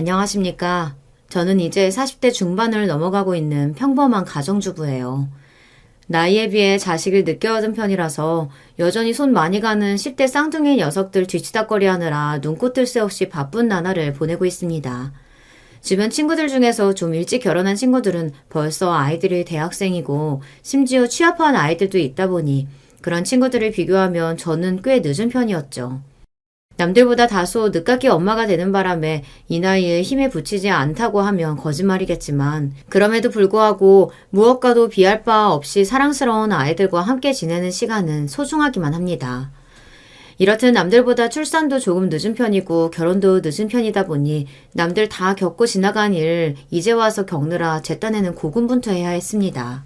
안녕하십니까. 저는 이제 40대 중반을 넘어가고 있는 평범한 가정주부예요. 나이에 비해 자식을 늦게 얻은 편이라서 여전히 손 많이 가는 10대 쌍둥이 녀석들 뒤치다꺼리 하느라 눈코 뜰 새 없이 바쁜 나날을 보내고 있습니다. 주변 친구들 중에서 좀 일찍 결혼한 친구들은 벌써 아이들이 대학생이고 심지어 취업한 아이들도 있다 보니 그런 친구들을 비교하면 저는 꽤 늦은 편이었죠. 남들보다 다소 늦깎이 엄마가 되는 바람에 이 나이에 힘에 부치지 않다고 하면 거짓말이겠지만 그럼에도 불구하고 무엇과도 비할 바 없이 사랑스러운 아이들과 함께 지내는 시간은 소중하기만 합니다. 이렇듯 남들보다 출산도 조금 늦은 편이고 결혼도 늦은 편이다 보니 남들 다 겪고 지나간 일 이제 와서 겪느라 제 딴에는 고군분투해야 했습니다.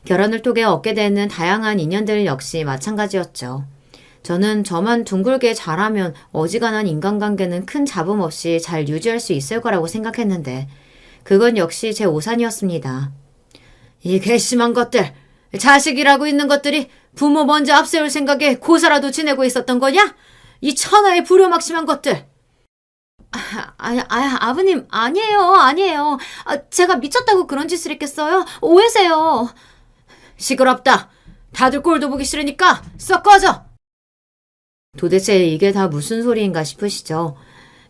결혼을 통해 얻게 되는 다양한 인연들 역시 마찬가지였죠. 저는 저만 둥글게 잘하면 어지간한 인간관계는 큰 잡음 없이 잘 유지할 수 있을 거라고 생각했는데 그건 역시 제 오산이었습니다. 이 괘씸한 것들, 자식이라고 있는 것들이 부모 먼저 앞세울 생각에 고사라도 지내고 있었던 거냐? 이 천하의 불효막심한 것들! 아버님, 아니에요. 제가 미쳤다고 그런 짓을 했겠어요? 오해세요. 시끄럽다. 다들 꼴도 보기 싫으니까 썩 꺼져! 도대체 이게 다 무슨 소리인가 싶으시죠?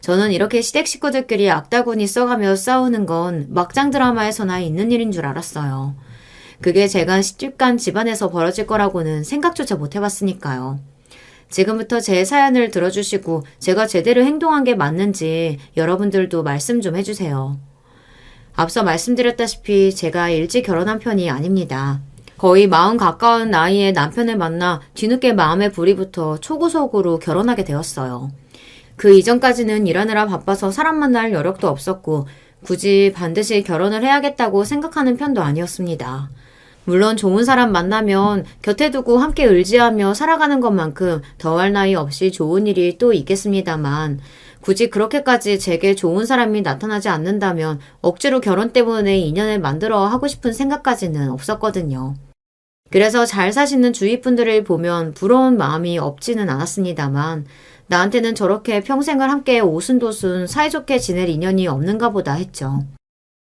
저는 이렇게 시댁 식구들끼리 악다구니 써가며 싸우는 건 막장 드라마에서나 있는 일인 줄 알았어요. 그게 제가 시집간 집안에서 벌어질 거라고는 생각조차 못 해봤으니까요. 지금부터 제 사연을 들어주시고 제가 제대로 행동한 게 맞는지 여러분들도 말씀 좀 해주세요. 앞서 말씀드렸다시피 제가 일찍 결혼한 편이 아닙니다. 거의 40 가까운 나이에 남편을 만나 뒤늦게 마음에 불이 붙어 초구속으로 결혼하게 되었어요. 그 이전까지는 일하느라 바빠서 사람 만날 여력도 없었고 굳이 반드시 결혼을 해야겠다고 생각하는 편도 아니었습니다. 물론 좋은 사람 만나면 곁에 두고 함께 의지하며 살아가는 것만큼 더할 나위 없이 좋은 일이 또 있겠습니다만 굳이 그렇게까지 제게 좋은 사람이 나타나지 않는다면 억지로 결혼 때문에 인연을 만들어 하고 싶은 생각까지는 없었거든요. 그래서 잘 사시는 주위 분들을 보면 부러운 마음이 없지는 않았습니다만 나한테는 저렇게 평생을 함께 오순도순 사이좋게 지낼 인연이 없는가 보다 했죠.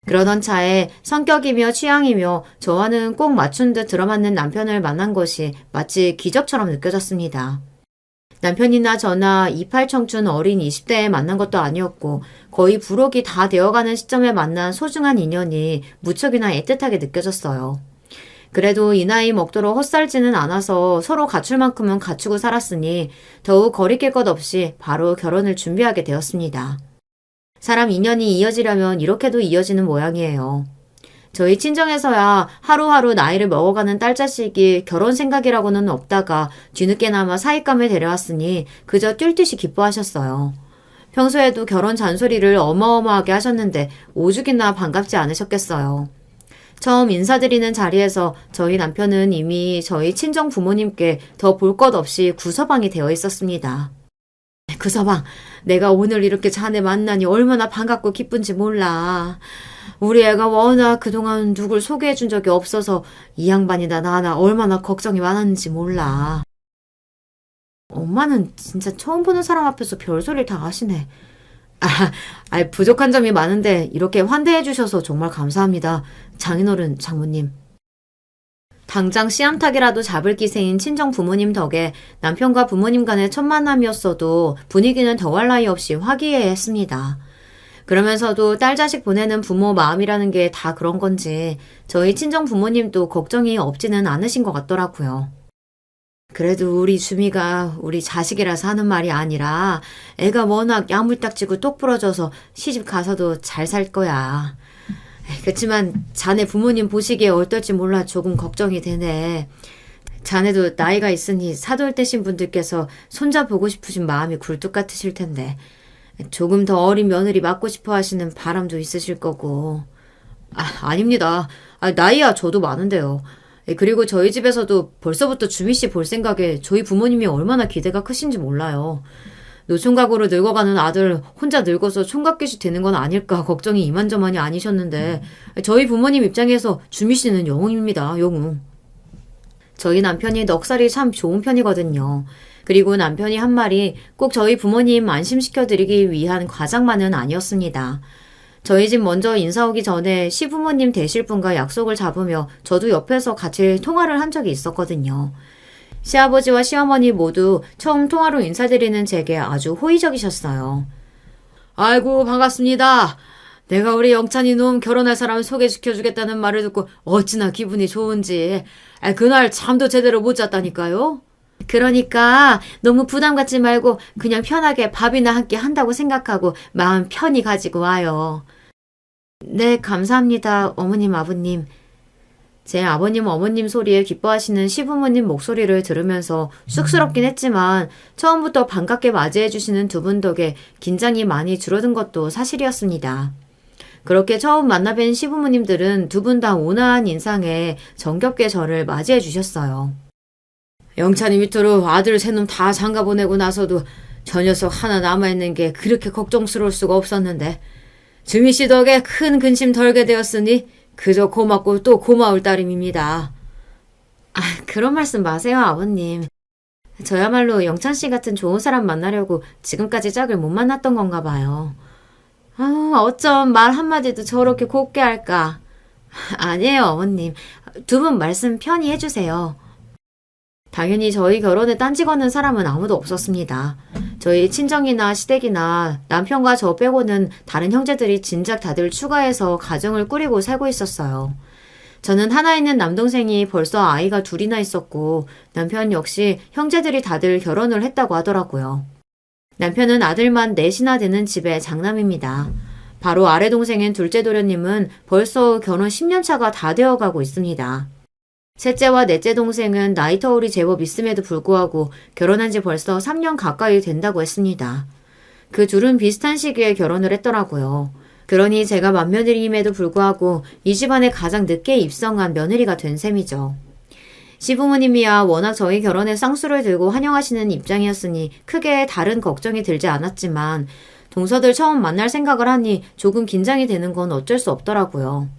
그러던 차에 성격이며 취향이며 저와는 꼭 맞춘 듯 들어맞는 남편을 만난 것이 마치 기적처럼 느껴졌습니다. 남편이나 저나 28 청춘 어린 20대에 만난 것도 아니었고 거의 부록이 다 되어가는 시점에 만난 소중한 인연이 무척이나 애틋하게 느껴졌어요. 그래도 이 나이 먹도록 헛살지는 않아서 서로 갖출 만큼은 갖추고 살았으니 더욱 거리낄 것 없이 바로 결혼을 준비하게 되었습니다. 사람 인연이 이어지려면 이렇게도 이어지는 모양이에요. 저희 친정에서야 하루하루 나이를 먹어가는 딸자식이 결혼 생각이라고는 없다가 뒤늦게나마 사윗감을 데려왔으니 그저 뛸 듯이 기뻐하셨어요. 평소에도 결혼 잔소리를 어마어마하게 하셨는데 오죽이나 반갑지 않으셨겠어요. 처음 인사드리는 자리에서 저희 남편은 이미 저희 친정 부모님께 더 볼 것 없이 구서방이 되어 있었습니다. 구서방, 내가 오늘 이렇게 자네 만나니 얼마나 반갑고 기쁜지 몰라. 우리 애가 워낙 그동안 누굴 소개해 준 적이 없어서 이 양반이나 나나 얼마나 걱정이 많았는지 몰라. 엄마는 진짜 처음 보는 사람 앞에서 별소리를 다 하시네. 부족한 점이 많은데 이렇게 환대해 주셔서 정말 감사합니다. 장인어른, 장모님. 당장 씨암탉이라도 잡을 기세인 친정 부모님 덕에 남편과 부모님 간의 첫 만남이었어도 분위기는 더할 나위 없이 화기애애했습니다. 그러면서도 딸 자식 보내는 부모 마음이라는 게 다 그런 건지 저희 친정 부모님도 걱정이 없지는 않으신 것 같더라고요. 그래도 우리 주미가 우리 자식이라서 하는 말이 아니라 애가 워낙 야물딱지고 똑부러져서 시집 가서도 잘 살 거야. 그치만 자네 부모님 보시기에 어떨지 몰라 조금 걱정이 되네. 자네도 나이가 있으니 사돌 되신 분들께서 손자 보고 싶으신 마음이 굴뚝 같으실 텐데 조금 더 어린 며느리 맡고 싶어 하시는 바람도 있으실 거고. 아닙니다. 나이야 저도 많은데요. 그리고 저희 집에서도 벌써부터 주미씨 볼 생각에 저희 부모님이 얼마나 기대가 크신지 몰라요. 노총각으로 늙어가는 아들 혼자 늙어서 총각귀시 되는 건 아닐까 걱정이 이만저만이 아니셨는데 저희 부모님 입장에서 주미씨는 영웅입니다. 영웅. 저희 남편이 넉살이 참 좋은 편이거든요. 그리고 남편이 한 말이 꼭 저희 부모님 안심시켜드리기 위한 과장만은 아니었습니다. 저희 집 먼저 인사 오기 전에 시부모님 되실 분과 약속을 잡으며 저도 옆에서 같이 통화를 한 적이 있었거든요. 시아버지와 시어머니 모두 처음 통화로 인사드리는 제게 아주 호의적이셨어요. 아이고 반갑습니다. 내가 우리 영찬이 놈 결혼할 사람 소개시켜주겠다는 말을 듣고 어찌나 기분이 좋은지 그날 잠도 제대로 못 잤다니까요. 그러니까 너무 부담 갖지 말고 그냥 편하게 밥이나 한 끼 한다고 생각하고 마음 편히 가지고 와요. 네, 감사합니다. 어머님, 아버님. 제 아버님, 어머님 소리에 기뻐하시는 시부모님 목소리를 들으면서 쑥스럽긴 했지만 처음부터 반갑게 맞이해 주시는 두 분 덕에 긴장이 많이 줄어든 것도 사실이었습니다. 그렇게 처음 만나 뵌 시부모님들은 두 분 다 온화한 인상에 정겹게 저를 맞이해 주셨어요. 영찬이 밑으로 아들 세 놈 다 장가 보내고 나서도 저 녀석 하나 남아있는 게 그렇게 걱정스러울 수가 없었는데 주미 씨 덕에 큰 근심 덜게 되었으니 그저 고맙고 또 고마울 따름입니다. 그런 말씀 마세요, 아버님. 저야말로 영찬 씨 같은 좋은 사람 만나려고 지금까지 짝을 못 만났던 건가 봐요. 어쩜 말 한마디도 저렇게 곱게 할까. 아니에요, 어머님. 두 분 말씀 편히 해주세요. 당연히 저희 결혼에 딴지 거는 사람은 아무도 없었습니다. 저희 친정이나 시댁이나 남편과 저 빼고는 다른 형제들이 진작 다들 추가해서 가정을 꾸리고 살고 있었어요. 저는 하나 있는 남동생이 벌써 아이가 둘이나 있었고 남편 역시 형제들이 다들 결혼을 했다고 하더라고요. 남편은 아들만 넷이나 되는 집의 장남입니다. 바로 아래 동생인 둘째 도련님은 벌써 결혼 10년 차가 다 되어가고 있습니다. 셋째와 넷째 동생은 나이 터울이 제법 있음에도 불구하고 결혼한 지 벌써 3년 가까이 된다고 했습니다. 그 둘은 비슷한 시기에 결혼을 했더라고요. 그러니 제가 맏며느리임에도 불구하고 이 집안에 가장 늦게 입성한 며느리가 된 셈이죠. 시부모님이야 워낙 저희 결혼에 쌍수를 들고 환영하시는 입장이었으니 크게 다른 걱정이 들지 않았지만 동서들 처음 만날 생각을 하니 조금 긴장이 되는 건 어쩔 수 없더라고요.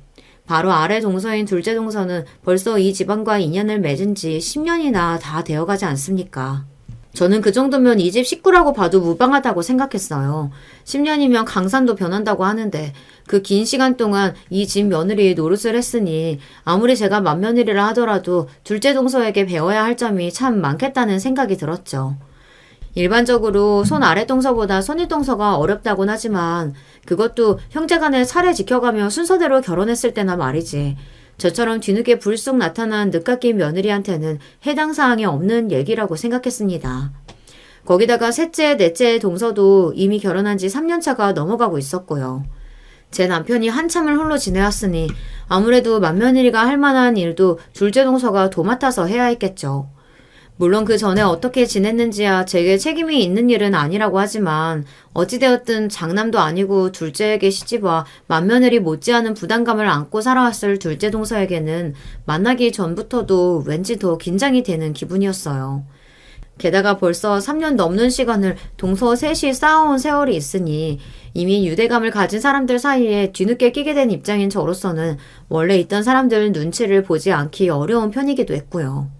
바로 아래 동서인 둘째 동서는 벌써 이 집안과 인연을 맺은 지 10년이나 다 되어가지 않습니까? 저는 그 정도면 이 집 식구라고 봐도 무방하다고 생각했어요. 10년이면 강산도 변한다고 하는데 그 긴 시간 동안 이 집 며느리의 노릇을 했으니 아무리 제가 맏며느리라 하더라도 둘째 동서에게 배워야 할 점이 참 많겠다는 생각이 들었죠. 일반적으로 손 아래 동서보다 손위 동서가 어렵다곤 하지만 그것도 형제간에 차례 지켜가며 순서대로 결혼했을 때나 말이지. 저처럼 뒤늦게 불쑥 나타난 늦깎이 며느리한테는 해당 사항이 없는 얘기라고 생각했습니다. 거기다가 셋째, 넷째 동서도 이미 결혼한 지 3년 차가 넘어가고 있었고요. 제 남편이 한참을 홀로 지내왔으니 아무래도 맏며느리가 할 만한 일도 둘째 동서가 도맡아서 해야 했겠죠. 물론 그 전에 어떻게 지냈는지야 제게 책임이 있는 일은 아니라고 하지만 어찌되었든 장남도 아니고 둘째에게 시집와 맏며느리 못지않은 부담감을 안고 살아왔을 둘째 동서에게는 만나기 전부터도 왠지 더 긴장이 되는 기분이었어요. 게다가 벌써 3년 넘는 시간을 동서 셋이 쌓아온 세월이 있으니 이미 유대감을 가진 사람들 사이에 뒤늦게 끼게 된 입장인 저로서는 원래 있던 사람들 눈치를 보지 않기 어려운 편이기도 했고요.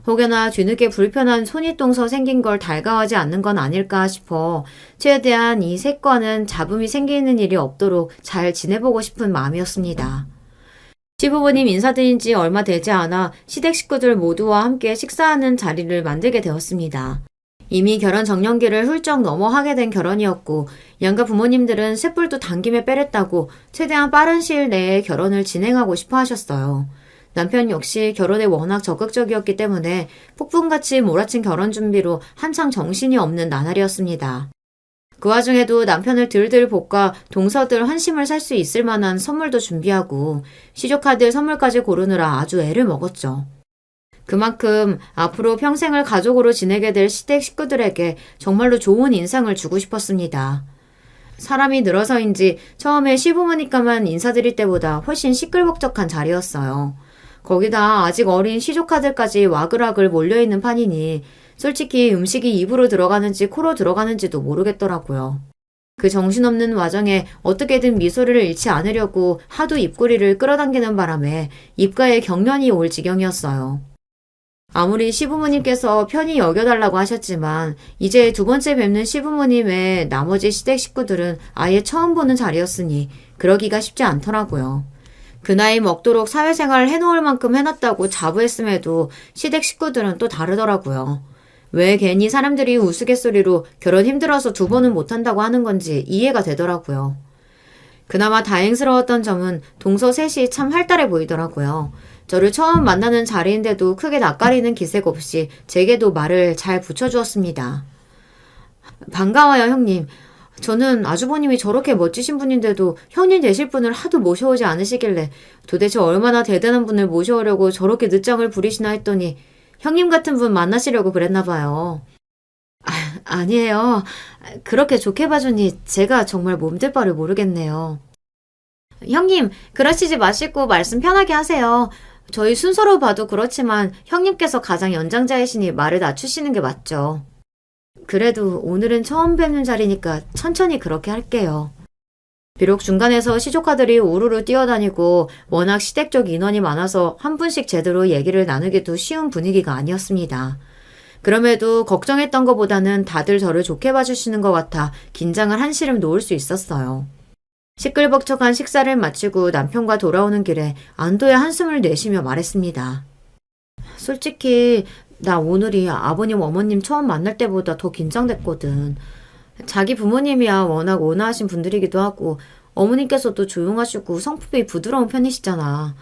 혹여나 뒤늦게 불편한 손윗동서 생긴 걸 달가워하지 않는 건 아닐까 싶어 최대한 이 셋과는 잡음이 생기는 일이 없도록 잘 지내보고 싶은 마음이었습니다. 시부모님 인사드린 지 얼마 되지 않아 시댁 식구들 모두와 함께 식사하는 자리를 만들게 되었습니다. 이미 결혼 정년기를 훌쩍 넘어하게 된 결혼이었고 양가 부모님들은 쇳불도 당김에 빼랬다고 최대한 빠른 시일 내에 결혼을 진행하고 싶어 하셨어요. 남편 역시 결혼에 워낙 적극적이었기 때문에 폭풍같이 몰아친 결혼 준비로 한창 정신이 없는 나날이었습니다. 그 와중에도 남편을 들들 볶아 동서들 환심을 살 수 있을 만한 선물도 준비하고 시조카들 선물까지 고르느라 아주 애를 먹었죠. 그만큼 앞으로 평생을 가족으로 지내게 될 시댁 식구들에게 정말로 좋은 인상을 주고 싶었습니다. 사람이 늘어서인지 처음에 시부모님과만 인사드릴 때보다 훨씬 시끌벅적한 자리였어요. 거기다 아직 어린 시조카들까지 와글와글 몰려있는 판이니 솔직히 음식이 입으로 들어가는지 코로 들어가는지도 모르겠더라고요. 그 정신없는 와정에 어떻게든 미소를 잃지 않으려고 하도 입꼬리를 끌어당기는 바람에 입가에 경련이 올 지경이었어요. 아무리 시부모님께서 편히 여겨달라고 하셨지만 이제 두 번째 뵙는 시부모님 외 나머지 시댁 식구들은 아예 처음 보는 자리였으니 그러기가 쉽지 않더라고요. 그 나이 먹도록 사회생활을 해놓을 만큼 해놨다고 자부했음에도 시댁 식구들은 또 다르더라고요. 왜 괜히 사람들이 우스갯소리로 결혼 힘들어서 두 번은 못한다고 하는 건지 이해가 되더라고요. 그나마 다행스러웠던 점은 동서 셋이 참 활달해 보이더라고요. 저를 처음 만나는 자리인데도 크게 낯가리는 기색 없이 제게도 말을 잘 붙여주었습니다. 반가워요, 형님. 저는 아주버님이 저렇게 멋지신 분인데도 형님 되실 분을 하도 모셔오지 않으시길래 도대체 얼마나 대단한 분을 모셔오려고 저렇게 늦장을 부리시나 했더니 형님 같은 분 만나시려고 그랬나 봐요. 아니에요. 그렇게 좋게 봐주니 제가 정말 몸둘 바를 모르겠네요. 형님, 그러시지 마시고 말씀 편하게 하세요. 저희 순서로 봐도 그렇지만 형님께서 가장 연장자이시니 말을 낮추시는 게 맞죠. 그래도 오늘은 처음 뵙는 자리니까 천천히 그렇게 할게요. 비록 중간에서 시조카들이 우르르 뛰어다니고 워낙 시댁 인원이 많아서 한 분씩 제대로 얘기를 나누기도 쉬운 분위기가 아니었습니다. 그럼에도 걱정했던 것보다는 다들 저를 좋게 봐주시는 것 같아 긴장을 한시름 놓을 수 있었어요. 시끌벅적한 식사를 마치고 남편과 돌아오는 길에 안도의 한숨을 내쉬며 말했습니다. 솔직히 나 오늘이 아버님 어머님 처음 만날 때보다 더 긴장됐거든. 자기 부모님이야 워낙 온화하신 분들이기도 하고 어머님께서도 조용하시고 성품이 부드러운 편이시잖아.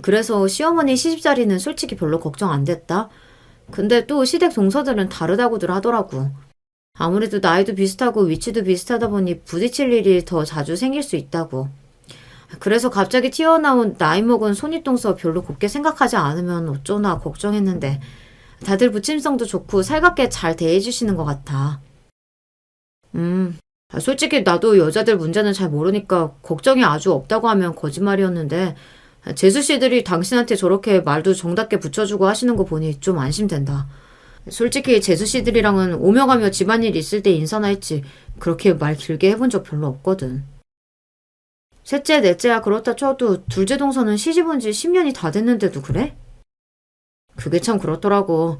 그래서 시어머니 시집자리는 솔직히 별로 걱정 안 됐다. 근데 또 시댁 동서들은 다르다고들 하더라고. 아무래도 나이도 비슷하고 위치도 비슷하다 보니 부딪힐 일이 더 자주 생길 수 있다고. 그래서 갑자기 튀어나온 나이 먹은 손윗동서 별로 곱게 생각하지 않으면 어쩌나 걱정했는데 다들 부침성도 좋고 살갑게 잘 대해주시는 것 같아. 솔직히 나도 여자들 문제는 잘 모르니까 걱정이 아주 없다고 하면 거짓말이었는데 재수씨들이 당신한테 저렇게 말도 정답게 붙여주고 하시는 거 보니 좀 안심된다. 솔직히 재수씨들이랑은 오며 가며 집안일 있을 때 인사나 했지 그렇게 말 길게 해본 적 별로 없거든. 셋째, 넷째야 그렇다 쳐도 둘째 동서는 시집온 지 10년이 다 됐는데도 그래? 그게 참 그렇더라고.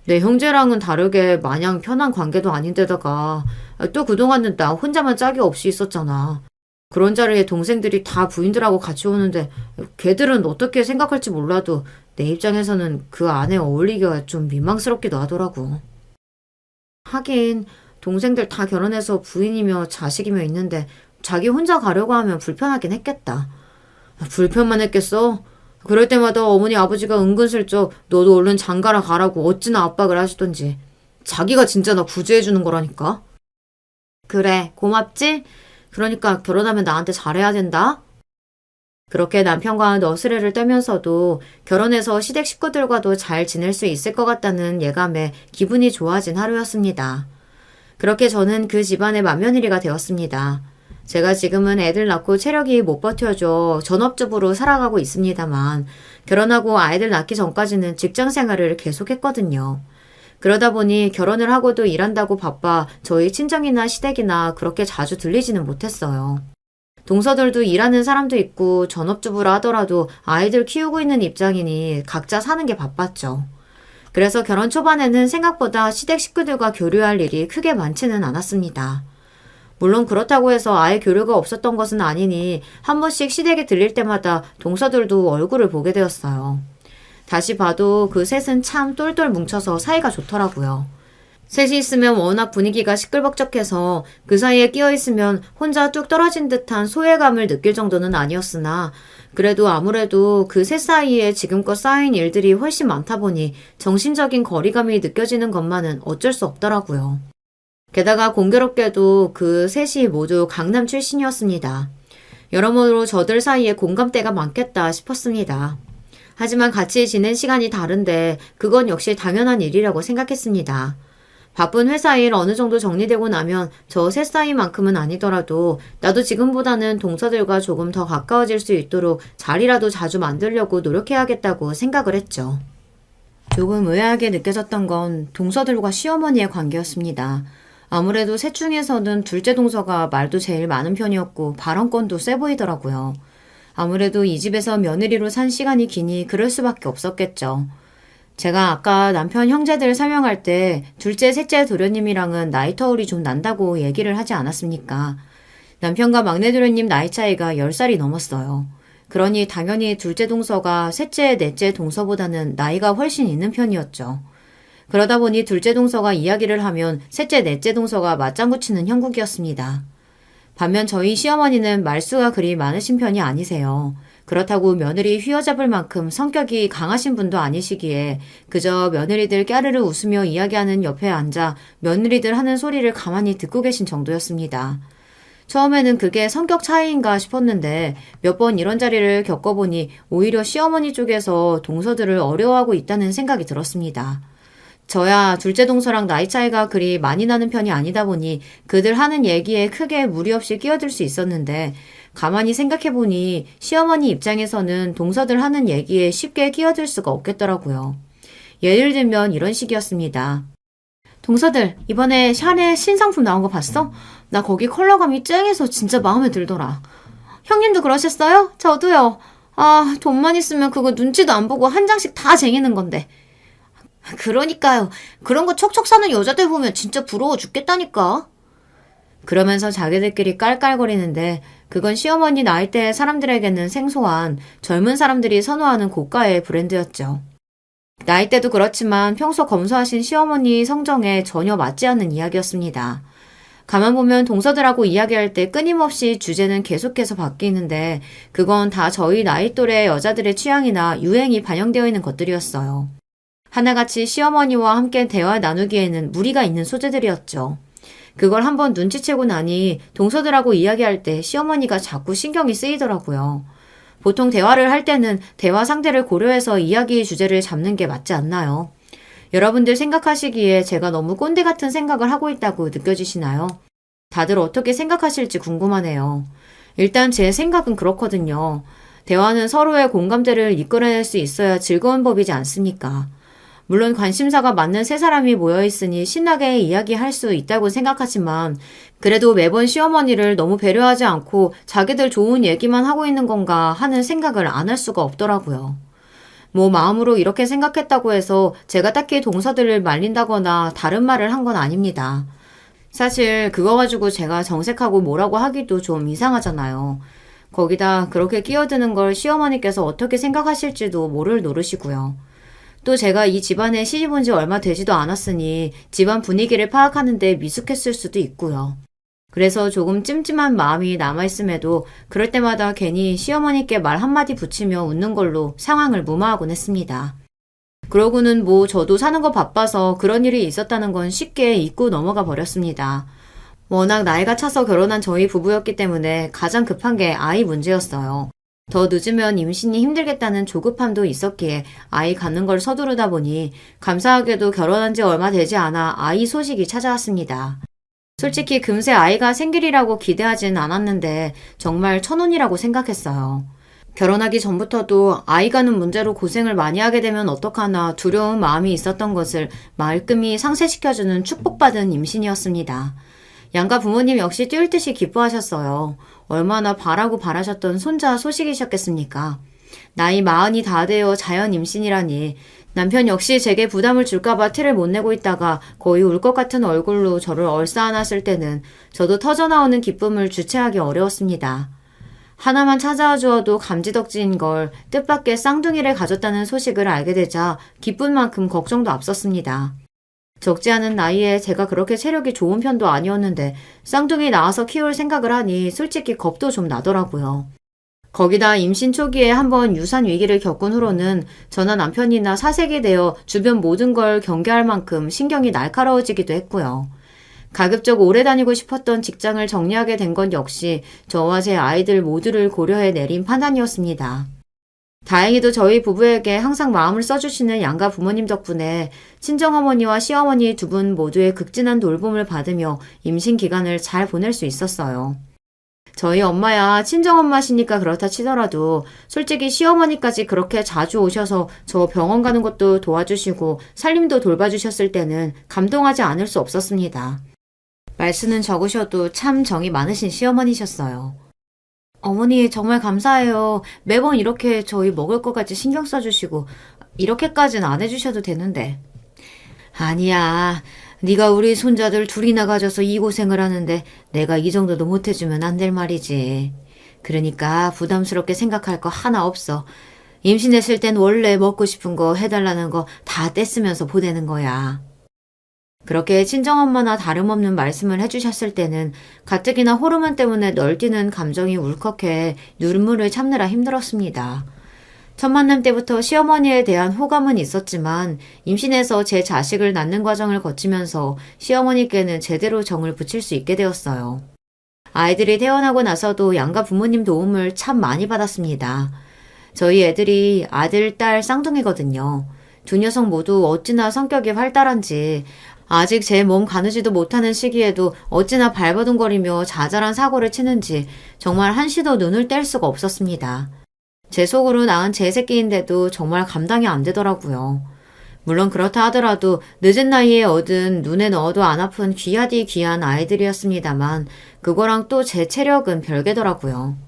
내 형제랑은 다르게 마냥 편한 관계도 아닌데다가 또 그동안은 나 혼자만 짝이 없이 있었잖아. 그런 자리에 동생들이 다 부인들하고 같이 오는데 걔들은 어떻게 생각할지 몰라도 내 입장에서는 그 안에 어울리기가 좀 민망스럽기도 하더라고. 하긴 동생들 다 결혼해서 부인이며 자식이며 있는데 자기 혼자 가려고 하면 불편하긴 했겠다. 불편만 했겠어? 그럴 때마다 어머니 아버지가 은근슬쩍 너도 얼른 장가라 가라고 어찌나 압박을 하시던지. 자기가 진짜 나 구제해주는 거라니까. 그래, 고맙지? 그러니까 결혼하면 나한테 잘해야 된다. 그렇게 남편과 너스레를 떨면서도 결혼해서 시댁 식구들과도 잘 지낼 수 있을 것 같다는 예감에 기분이 좋아진 하루였습니다. 그렇게 저는 그 집안의 맏며느리가 되었습니다. 제가 지금은 애들 낳고 체력이 못 버텨줘 전업주부로 살아가고 있습니다만 결혼하고 아이들 낳기 전까지는 직장 생활을 계속했거든요. 그러다 보니 결혼을 하고도 일한다고 바빠 저희 친정이나 시댁이나 그렇게 자주 들리지는 못했어요. 동서들도 일하는 사람도 있고 전업주부라 하더라도 아이들 키우고 있는 입장이니 각자 사는 게 바빴죠. 그래서 결혼 초반에는 생각보다 시댁 식구들과 교류할 일이 크게 많지는 않았습니다. 물론 그렇다고 해서 아예 교류가 없었던 것은 아니니 한 번씩 시댁에 들릴 때마다 동서들도 얼굴을 보게 되었어요. 다시 봐도 그 셋은 참 똘똘 뭉쳐서 사이가 좋더라고요. 셋이 있으면 워낙 분위기가 시끌벅적해서 그 사이에 끼어있으면 혼자 뚝 떨어진 듯한 소외감을 느낄 정도는 아니었으나 그래도 아무래도 그 셋 사이에 지금껏 쌓인 일들이 훨씬 많다 보니 정신적인 거리감이 느껴지는 것만은 어쩔 수 없더라고요. 게다가 공교롭게도 그 셋이 모두 강남 출신이었습니다. 여러모로 저들 사이에 공감대가 많겠다 싶었습니다. 하지만 같이 지낸 시간이 다른데 그건 역시 당연한 일이라고 생각했습니다. 바쁜 회사 일 어느 정도 정리되고 나면 저 셋 사이만큼은 아니더라도 나도 지금보다는 동서들과 조금 더 가까워질 수 있도록 자리라도 자주 만들려고 노력해야겠다고 생각을 했죠. 조금 의아하게 느껴졌던 건 동서들과 시어머니의 관계였습니다. 아무래도 셋 중에서는 둘째 동서가 말도 제일 많은 편이었고 발언권도 세 보이더라고요. 아무래도 이 집에서 며느리로 산 시간이 기니 그럴 수밖에 없었겠죠. 제가 아까 남편 형제들 설명할 때 둘째, 셋째 도련님이랑은 나이 터울이 좀 난다고 얘기를 하지 않았습니까? 남편과 막내 도련님 나이 차이가 10살이 넘었어요. 그러니 당연히 둘째 동서가 셋째, 넷째 동서보다는 나이가 훨씬 있는 편이었죠. 그러다 보니 둘째 동서가 이야기를 하면 셋째, 넷째 동서가 맞장구 치는 형국이었습니다. 반면 저희 시어머니는 말수가 그리 많으신 편이 아니세요. 그렇다고 며느리 휘어잡을 만큼 성격이 강하신 분도 아니시기에 그저 며느리들 까르르 웃으며 이야기하는 옆에 앉아 며느리들 하는 소리를 가만히 듣고 계신 정도였습니다. 처음에는 그게 성격 차이인가 싶었는데 몇 번 이런 자리를 겪어보니 오히려 시어머니 쪽에서 동서들을 어려워하고 있다는 생각이 들었습니다. 저야 둘째 동서랑 나이 차이가 그리 많이 나는 편이 아니다 보니 그들 하는 얘기에 크게 무리 없이 끼어들 수 있었는데 가만히 생각해보니 시어머니 입장에서는 동서들 하는 얘기에 쉽게 끼어들 수가 없겠더라고요. 예를 들면 이런 식이었습니다. 동서들, 이번에 샤넬 신상품 나온 거 봤어? 나 거기 컬러감이 쨍해서 진짜 마음에 들더라. 형님도 그러셨어요? 저도요. 아, 돈만 있으면 그거 눈치도 안 보고 한 장씩 다 쟁이는 건데. 그러니까요. 그런 거 척척 사는 여자들 보면 진짜 부러워 죽겠다니까. 그러면서 자기들끼리 깔깔거리는데 그건 시어머니 나이대의 사람들에게는 생소한 젊은 사람들이 선호하는 고가의 브랜드였죠. 나이대도 그렇지만 평소 검소하신 시어머니 성정에 전혀 맞지 않는 이야기였습니다. 가만 보면 동서들하고 이야기할 때 끊임없이 주제는 계속해서 바뀌는데 그건 다 저희 나이 또래 여자들의 취향이나 유행이 반영되어 있는 것들이었어요. 하나같이 시어머니와 함께 대화 나누기에는 무리가 있는 소재들이었죠. 그걸 한번 눈치채고 나니 동서들하고 이야기할 때 시어머니가 자꾸 신경이 쓰이더라고요. 보통 대화를 할 때는 대화 상대를 고려해서 이야기 주제를 잡는 게 맞지 않나요? 여러분들 생각하시기에 제가 너무 꼰대 같은 생각을 하고 있다고 느껴지시나요? 다들 어떻게 생각하실지 궁금하네요. 일단 제 생각은 그렇거든요. 대화는 서로의 공감대를 이끌어낼 수 있어야 즐거운 법이지 않습니까? 물론 관심사가 맞는 세 사람이 모여있으니 신나게 이야기할 수 있다고 생각하지만 그래도 매번 시어머니를 너무 배려하지 않고 자기들 좋은 얘기만 하고 있는 건가 하는 생각을 안 할 수가 없더라고요. 뭐 마음으로 이렇게 생각했다고 해서 제가 딱히 동서들을 말린다거나 다른 말을 한 건 아닙니다. 사실 그거 가지고 제가 정색하고 뭐라고 하기도 좀 이상하잖아요. 거기다 그렇게 끼어드는 걸 시어머니께서 어떻게 생각하실지도 모를 노릇이고요. 또 제가 이 집안에 시집 온 지 얼마 되지도 않았으니 집안 분위기를 파악하는데 미숙했을 수도 있고요. 그래서 조금 찜찜한 마음이 남아있음에도 그럴 때마다 괜히 시어머니께 말 한마디 붙이며 웃는 걸로 상황을 무마하곤 했습니다. 그러고는 뭐 저도 사는 거 바빠서 그런 일이 있었다는 건 쉽게 잊고 넘어가 버렸습니다. 워낙 나이가 차서 결혼한 저희 부부였기 때문에 가장 급한 게 아이 문제였어요. 더 늦으면 임신이 힘들겠다는 조급함도 있었기에 아이 갖는 걸 서두르다 보니 감사하게도 결혼한 지 얼마 되지 않아 아이 소식이 찾아왔습니다. 솔직히 금세 아이가 생길이라고 기대하진 않았는데 정말 천운이라고 생각했어요. 결혼하기 전부터도 아이 가는 문제로 고생을 많이 하게 되면 어떡하나 두려운 마음이 있었던 것을 말끔히 상쇄시켜주는 축복받은 임신이었습니다. 양가 부모님 역시 뛸 듯이 기뻐하셨어요. 얼마나 바라고 바라셨던 손자 소식이셨겠습니까? 나이 40이 다 되어 자연 임신이라니 남편 역시 제게 부담을 줄까봐 티를 못 내고 있다가 거의 울 것 같은 얼굴로 저를 얼싸안았을 때는 저도 터져나오는 기쁨을 주체하기 어려웠습니다. 하나만 찾아와 주어도 감지덕지인 걸 뜻밖의 쌍둥이를 가졌다는 소식을 알게 되자 기쁜 만큼 걱정도 앞섰습니다. 적지 않은 나이에 제가 그렇게 체력이 좋은 편도 아니었는데 쌍둥이 낳아서 키울 생각을 하니 솔직히 겁도 좀 나더라고요. 거기다 임신 초기에 한번 유산 위기를 겪은 후로는 저나 남편이나 사색이 되어 주변 모든 걸 경계할 만큼 신경이 날카로워지기도 했고요. 가급적 오래 다니고 싶었던 직장을 정리하게 된 건 역시 저와 제 아이들 모두를 고려해 내린 판단이었습니다. 다행히도 저희 부부에게 항상 마음을 써주시는 양가 부모님 덕분에 친정어머니와 시어머니 두 분 모두의 극진한 돌봄을 받으며 임신 기간을 잘 보낼 수 있었어요. 저희 엄마야 친정엄마시니까 그렇다 치더라도 솔직히 시어머니까지 그렇게 자주 오셔서 저 병원 가는 것도 도와주시고 살림도 돌봐주셨을 때는 감동하지 않을 수 없었습니다. 말씀은 적으셔도 참 정이 많으신 시어머니셨어요. 어머니 정말 감사해요. 매번 이렇게 저희 먹을 것까지 신경 써주시고 이렇게까지는 안 해주셔도 되는데. 아니야. 네가 우리 손자들 둘이나 가져서 이 고생을 하는데 내가 이 정도도 못해주면 안 될 말이지. 그러니까 부담스럽게 생각할 거 하나 없어. 임신했을 땐 원래 먹고 싶은 거 해달라는 거 다 떼쓰면서 보내는 거야. 그렇게 친정엄마나 다름없는 말씀을 해주셨을 때는 가뜩이나 호르몬 때문에 널뛰는 감정이 울컥해 눈물을 참느라 힘들었습니다. 첫 만남 때부터 시어머니에 대한 호감은 있었지만 임신해서 제 자식을 낳는 과정을 거치면서 시어머니께는 제대로 정을 붙일 수 있게 되었어요. 아이들이 태어나고 나서도 양가 부모님 도움을 참 많이 받았습니다. 저희 애들이 아들, 딸 쌍둥이거든요. 두 녀석 모두 어찌나 성격이 활달한지 아직 제 몸 가누지도 못하는 시기에도 어찌나 발버둥거리며 자잘한 사고를 치는지 정말 한시도 눈을 뗄 수가 없었습니다. 제 속으로 낳은 제 새끼인데도 정말 감당이 안 되더라고요. 물론 그렇다 하더라도 늦은 나이에 얻은 눈에 넣어도 안 아픈 귀하디 귀한 아이들이었습니다만 그거랑 또 제 체력은 별개더라고요.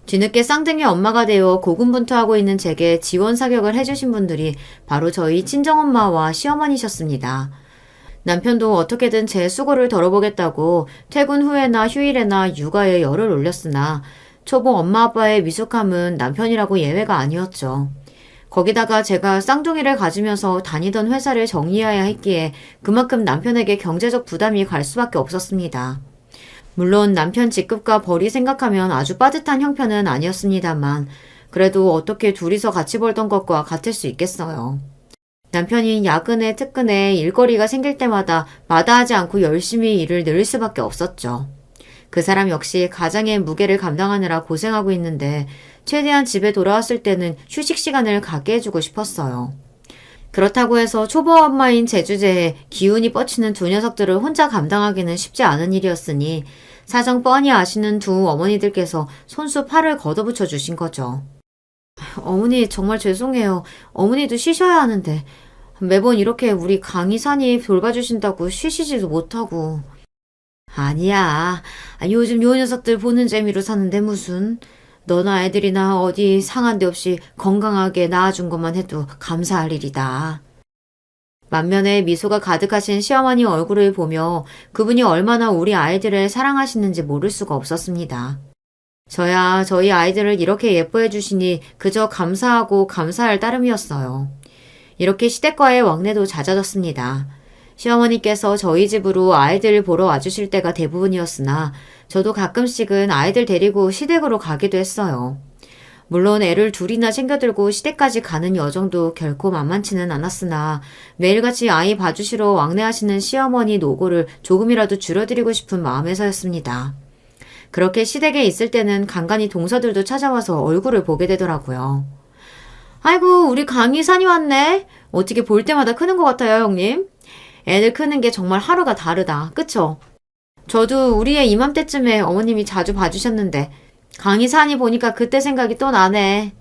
뒤늦게 쌍둥이 엄마가 되어 고군분투하고 있는 제게 지원 사격을 해주신 분들이 바로 저희 친정엄마와 시어머니셨습니다. 남편도 어떻게든 제 수고를 덜어보겠다고 퇴근 후에나 휴일에나 육아에 열을 올렸으나 초보 엄마 아빠의 미숙함은 남편이라고 예외가 아니었죠. 거기다가 제가 쌍둥이를 가지면서 다니던 회사를 정리해야 했기에 그만큼 남편에게 경제적 부담이 갈 수밖에 없었습니다. 물론 남편 직급과 벌이 생각하면 아주 빠듯한 형편은 아니었습니다만 그래도 어떻게 둘이서 같이 벌던 것과 같을 수 있겠어요. 남편이 야근에 특근에 일거리가 생길 때마다 마다하지 않고 열심히 일을 늘릴 수밖에 없었죠. 그 사람 역시 가장의 무게를 감당하느라 고생하고 있는데 최대한 집에 돌아왔을 때는 휴식 시간을 갖게 해주고 싶었어요. 그렇다고 해서 초보 엄마인 제 주제에 기운이 뻗치는 두 녀석들을 혼자 감당하기는 쉽지 않은 일이었으니 사정 뻔히 아시는 두 어머니들께서 손수 팔을 걷어붙여 주신 거죠. 어머니 정말 죄송해요. 어머니도 쉬셔야 하는데 매번 이렇게 우리 강희산이 돌봐주신다고 쉬시지도 못하고. 아니야. 요즘 요 녀석들 보는 재미로 사는데 무슨. 너나 애들이나 어디 상한 데 없이 건강하게 낳아준 것만 해도 감사할 일이다. 만면에 미소가 가득하신 시어머니 얼굴을 보며 그분이 얼마나 우리 아이들을 사랑하시는지 모를 수가 없었습니다. 저야 저희 아이들을 이렇게 예뻐해 주시니 그저 감사하고 감사할 따름이었어요. 이렇게 시댁과의 왕래도 잦아졌습니다. 시어머니께서 저희 집으로 아이들 보러 와주실 때가 대부분이었으나 저도 가끔씩은 아이들 데리고 시댁으로 가기도 했어요. 물론 애를 둘이나 챙겨들고 시댁까지 가는 여정도 결코 만만치는 않았으나 매일같이 아이 봐주시러 왕래하시는 시어머니 노고를 조금이라도 줄여드리고 싶은 마음에서였습니다. 그렇게 시댁에 있을 때는 간간히 동서들도 찾아와서 얼굴을 보게 되더라고요. 아이고 우리 강희산이 왔네. 어떻게 볼 때마다 크는 것 같아요 형님. 애들 크는 게 정말 하루가 다르다. 그쵸? 저도 우리 애 이맘때쯤에 어머님이 자주 봐주셨는데 강희산이 보니까 그때 생각이 또 나네.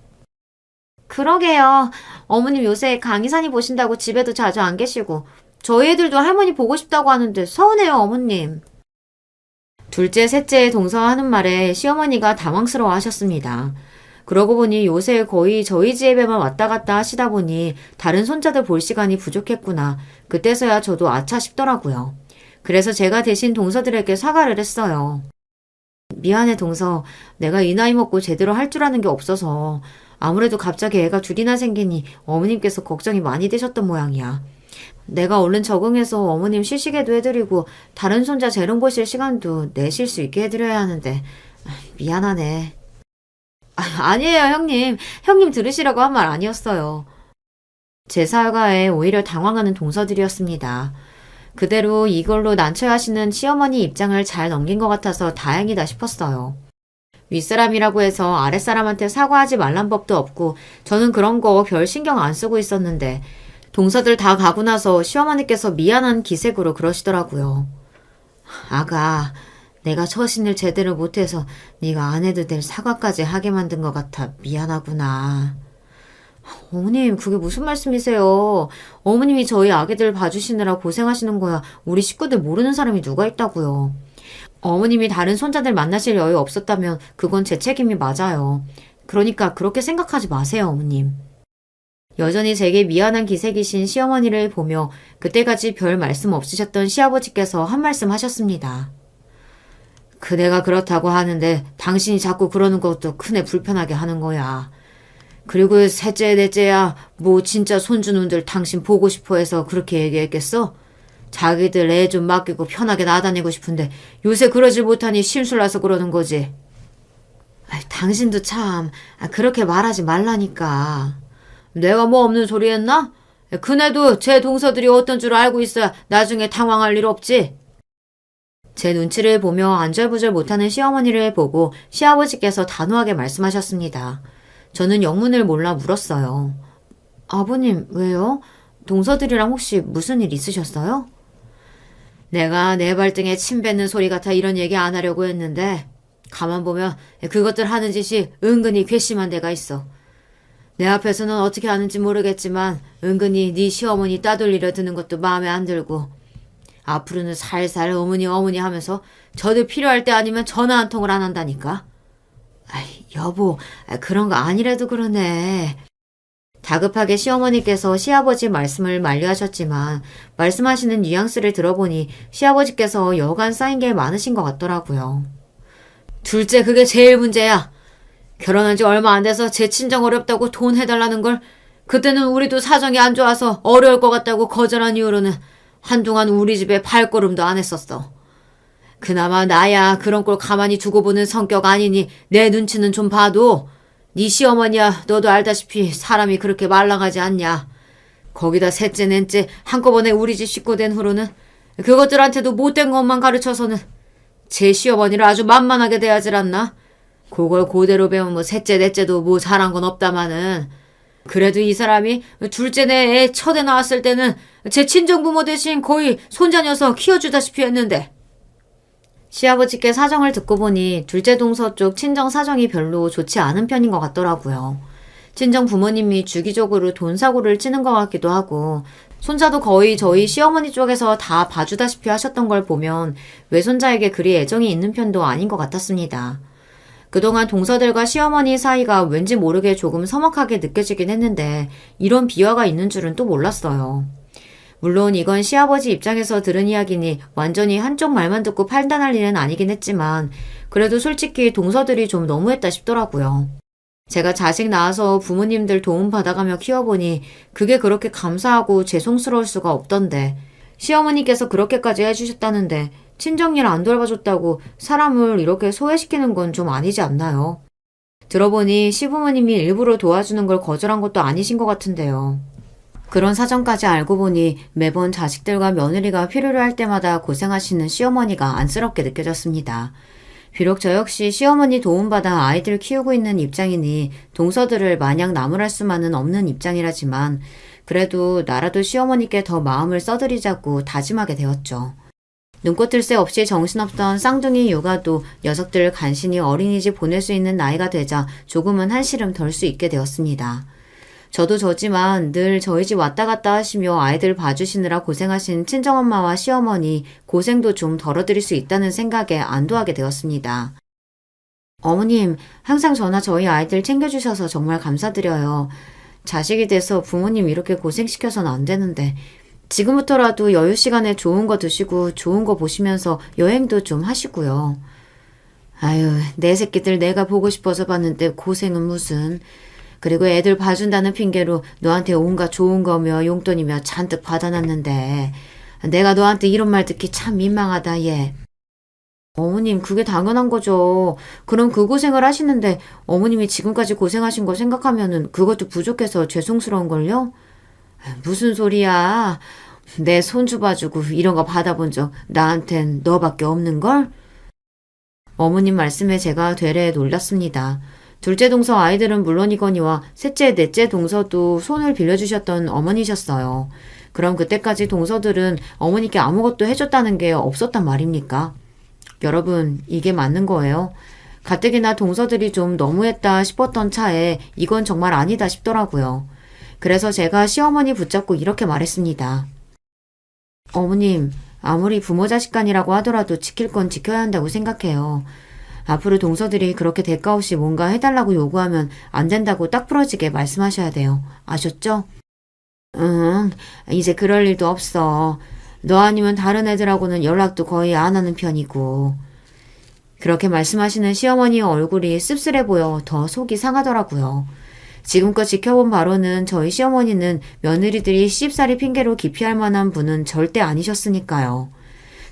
그러게요. 어머님 요새 강희산이 보신다고 집에도 자주 안 계시고 저희 애들도 할머니 보고 싶다고 하는데 서운해요 어머님. 둘째, 셋째 동서하는 말에 시어머니가 당황스러워 하셨습니다. 그러고 보니 요새 거의 저희 집에만 왔다 갔다 하시다 보니 다른 손자들 볼 시간이 부족했구나. 그때서야 저도 아차 싶더라고요. 그래서 제가 대신 동서들에게 사과를 했어요. 미안해 동서. 내가 이 나이 먹고 제대로 할 줄 아는 게 없어서 아무래도 갑자기 애가 둘이나 생기니 어머님께서 걱정이 많이 되셨던 모양이야. 내가 얼른 적응해서 어머님 쉬시게도 해드리고 다른 손자 재롱 보실 시간도 내실 수 있게 해드려야 하는데 미안하네. 아니에요 형님. 형님 들으시라고 한 말 아니었어요. 제 사과에 오히려 당황하는 동서들이었습니다. 그대로 이걸로 난처해하시는 시어머니 입장을 잘 넘긴 것 같아서 다행이다 싶었어요. 윗사람이라고 해서 아랫사람한테 사과하지 말란 법도 없고 저는 그런 거 별 신경 안 쓰고 있었는데 동서들 다 가고 나서 시어머니께서 미안한 기색으로 그러시더라고요. 아가, 내가 처신을 제대로 못해서 네가 안 해도 될 사과까지 하게 만든 것 같아 미안하구나. 어머님 그게 무슨 말씀이세요. 어머님이 저희 아기들 봐주시느라 고생하시는 거야 우리 식구들 모르는 사람이 누가 있다고요. 어머님이 다른 손자들 만나실 여유 없었다면 그건 제 책임이 맞아요. 그러니까 그렇게 생각하지 마세요 어머님. 여전히 제게 미안한 기색이신 시어머니를 보며 그때까지 별 말씀 없으셨던 시아버지께서 한 말씀 하셨습니다. 그대가 그렇다고 하는데 당신이 자꾸 그러는 것도 큰애 불편하게 하는 거야. 그리고 셋째, 넷째야 뭐 진짜 손주놈들 당신 보고 싶어 해서 그렇게 얘기했겠어? 자기들 애 좀 맡기고 편하게 나다니고 싶은데 요새 그러질 못하니 심술나서 그러는 거지. 당신도 참 그렇게 말하지 말라니까. 내가 뭐 없는 소리 했나? 그네도 제 동서들이 어떤 줄 알고 있어야 나중에 당황할 일 없지. 제 눈치를 보며 안절부절 못하는 시어머니를 보고 시아버지께서 단호하게 말씀하셨습니다. 저는 영문을 몰라 물었어요. 아버님, 왜요? 동서들이랑 혹시 무슨 일 있으셨어요? 내가 내 발등에 침 뱉는 소리 같아 이런 얘기 안 하려고 했는데 가만 보면 그것들 하는 짓이 은근히 괘씸한 데가 있어. 내 앞에서는 어떻게 하는지 모르겠지만 은근히 네 시어머니 따돌리려 드는 것도 마음에 안 들고 앞으로는 살살 어머니 하면서 저들 필요할 때 아니면 전화 한 통을 안 한다니까. 여보, 그런 거 아니라도 그러네. 다급하게 시어머니께서 시아버지 말씀을 만류하셨지만 말씀하시는 뉘앙스를 들어보니 시아버지께서 여간 쌓인 게 많으신 것 같더라고요. 둘째, 그게 제일 문제야. 결혼한 지 얼마 안 돼서 제 친정 어렵다고 돈 해달라는 걸 그때는 우리도 사정이 안 좋아서 어려울 것 같다고 거절한 이후로는 한동안 우리 집에 발걸음도 안 했었어. 그나마 나야 그런 꼴 가만히 두고 보는 성격 아니니 내 눈치는 좀 봐도 네 시어머니야 너도 알다시피 사람이 그렇게 말랑하지 않냐. 거기다 셋째 넷째 한꺼번에 우리 집 식구 된 후로는 그것들한테도 못된 것만 가르쳐서는 제 시어머니를 아주 만만하게 대하질 않나. 그걸 그대로 배우면 뭐 셋째 넷째도 뭐 잘한 건 없다마는 그래도 이 사람이 둘째 내 애 첫애 나왔을 때는 제 친정부모 대신 거의 손자녀서 키워주다시피 했는데. 시아버지께 사정을 듣고 보니 둘째 동서 쪽 친정 사정이 별로 좋지 않은 편인 것 같더라고요. 친정 부모님이 주기적으로 돈 사고를 치는 것 같기도 하고 손자도 거의 저희 시어머니 쪽에서 다 봐주다시피 하셨던 걸 보면 외손자에게 그리 애정이 있는 편도 아닌 것 같았습니다. 그동안 동서들과 시어머니 사이가 왠지 모르게 조금 서먹하게 느껴지긴 했는데 이런 비화가 있는 줄은 또 몰랐어요. 물론 이건 시아버지 입장에서 들은 이야기니 완전히 한쪽 말만 듣고 판단할 일은 아니긴 했지만 그래도 솔직히 동서들이 좀 너무했다 싶더라고요. 제가 자식 낳아서 부모님들 도움 받아가며 키워보니 그게 그렇게 감사하고 죄송스러울 수가 없던데 시어머니께서 그렇게까지 해주셨다는데 친정일 안 돌봐줬다고 사람을 이렇게 소외시키는 건 좀 아니지 않나요? 들어보니 시부모님이 일부러 도와주는 걸 거절한 것도 아니신 것 같은데요. 그런 사정까지 알고 보니 매번 자식들과 며느리가 필요로 할 때마다 고생하시는 시어머니가 안쓰럽게 느껴졌습니다. 비록 저 역시 시어머니 도움받아 아이들 키우고 있는 입장이니 동서들을 마냥 나무랄 수만은 없는 입장이라지만 그래도 나라도 시어머니께 더 마음을 써드리자고 다짐하게 되었죠. 눈꽃을 새 없이 정신없던 쌍둥이 육아도 녀석들을 간신히 어린이집 보낼 수 있는 나이가 되자 조금은 한시름 덜 수 있게 되었습니다. 저도 저지만 늘 저희 집 왔다 갔다 하시며 아이들 봐주시느라 고생하신 친정엄마와 시어머니 고생도 좀 덜어드릴 수 있다는 생각에 안도하게 되었습니다. 어머님, 항상 저나 저희 아이들 챙겨주셔서 정말 감사드려요. 자식이 돼서 부모님 이렇게 고생시켜서는 안 되는데 지금부터라도 여유 시간에 좋은 거 드시고 좋은 거 보시면서 여행도 좀 하시고요. 아유, 내 새끼들 내가 보고 싶어서 봤는데 고생은 무슨. 그리고 애들 봐준다는 핑계로 너한테 온갖 좋은 거며 용돈이며 잔뜩 받아놨는데 내가 너한테 이런 말 듣기 참 민망하다 얘. 어머님 그게 당연한 거죠. 그럼 그 고생을 하시는데 어머님이 지금까지 고생하신 거 생각하면은 그것도 부족해서 죄송스러운걸요? 무슨 소리야. 내 손주 봐주고 이런 거 받아본 적 나한텐 너밖에 없는걸? 어머님 말씀에 제가 되레 놀랐습니다. 둘째 동서 아이들은 물론이거니와 셋째, 넷째 동서도 손을 빌려주셨던 어머니셨어요. 그럼 그때까지 동서들은 어머니께 아무것도 해줬다는 게 없었단 말입니까? 여러분, 이게 맞는 거예요. 가뜩이나 동서들이 좀 너무했다 싶었던 차에 이건 정말 아니다 싶더라고요. 그래서 제가 시어머니 붙잡고 이렇게 말했습니다. 어머님, 아무리 부모 자식 간이라고 하더라도 지킬 건 지켜야 한다고 생각해요. 앞으로 동서들이 그렇게 대가 없이 뭔가 해달라고 요구하면 안 된다고 딱 부러지게 말씀하셔야 돼요. 아셨죠? 응, 이제 그럴 일도 없어. 너 아니면 다른 애들하고는 연락도 거의 안 하는 편이고. 그렇게 말씀하시는 시어머니의 얼굴이 씁쓸해 보여 더 속이 상하더라고요. 지금껏 지켜본 바로는 저희 시어머니는 며느리들이 시집살이 핑계로 기피할 만한 분은 절대 아니셨으니까요.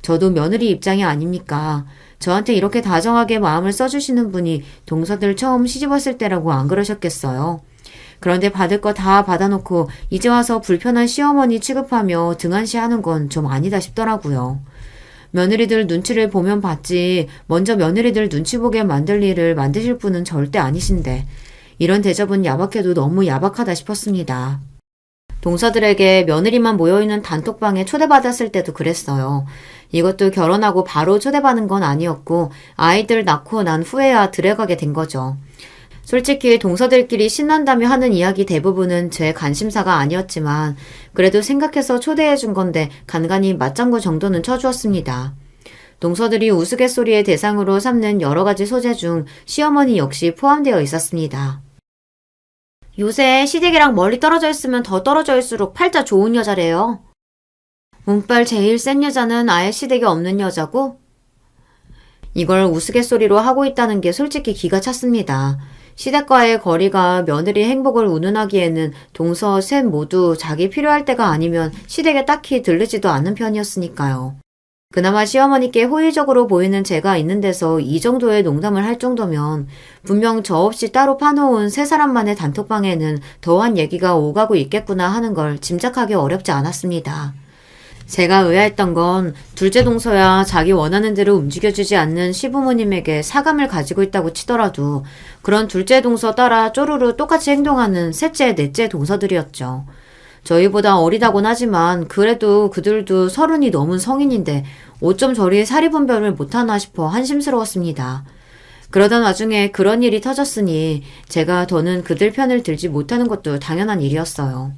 저도 며느리 입장이 아닙니까? 저한테 이렇게 다정하게 마음을 써주시는 분이 동서들 처음 시집왔을 때라고 안 그러셨겠어요. 그런데 받을 거 다 받아놓고 이제 와서 불편한 시어머니 취급하며 등한시하는 건 좀 아니다 싶더라고요. 며느리들 눈치를 보면 봤지 먼저 며느리들 눈치 보게 만들 일을 만드실 분은 절대 아니신데 이런 대접은 야박해도 너무 야박하다 싶었습니다. 동서들에게 며느리만 모여있는 단톡방에 초대받았을 때도 그랬어요. 이것도 결혼하고 바로 초대받은 건 아니었고 아이들 낳고 난 후에야 들어가게 된 거죠. 솔직히 동서들끼리 신난다며 하는 이야기 대부분은 제 관심사가 아니었지만 그래도 생각해서 초대해 준 건데 간간히 맞장구 정도는 쳐주었습니다. 동서들이 우스갯소리의 대상으로 삼는 여러 가지 소재 중 시어머니 역시 포함되어 있었습니다. 요새 시댁이랑 멀리 떨어져 있으면 더 떨어져 있을수록 팔자 좋은 여자래요. 운빨 제일 센 여자는 아예 시댁에 없는 여자고? 이걸 우스갯소리로 하고 있다는 게 솔직히 기가 찼습니다. 시댁과의 거리가 며느리 행복을 운운하기에는 동서 셋 모두 자기 필요할 때가 아니면 시댁에 딱히 들르지도 않는 편이었으니까요. 그나마 시어머니께 호의적으로 보이는 제가 있는 데서 이 정도의 농담을 할 정도면 분명 저 없이 따로 파놓은 세 사람만의 단톡방에는 더한 얘기가 오가고 있겠구나 하는 걸 짐작하기 어렵지 않았습니다. 제가 의아했던 건 둘째 동서야 자기 원하는 대로 움직여주지 않는 시부모님에게 사감을 가지고 있다고 치더라도 그런 둘째 동서 따라 쪼르르 똑같이 행동하는 셋째, 넷째 동서들이었죠. 저희보다 어리다곤 하지만 그래도 그들도 30이 넘은 성인인데 어쩜 저리 사리분별을 못하나 싶어 한심스러웠습니다. 그러던 와중에 그런 일이 터졌으니 제가 더는 그들 편을 들지 못하는 것도 당연한 일이었어요.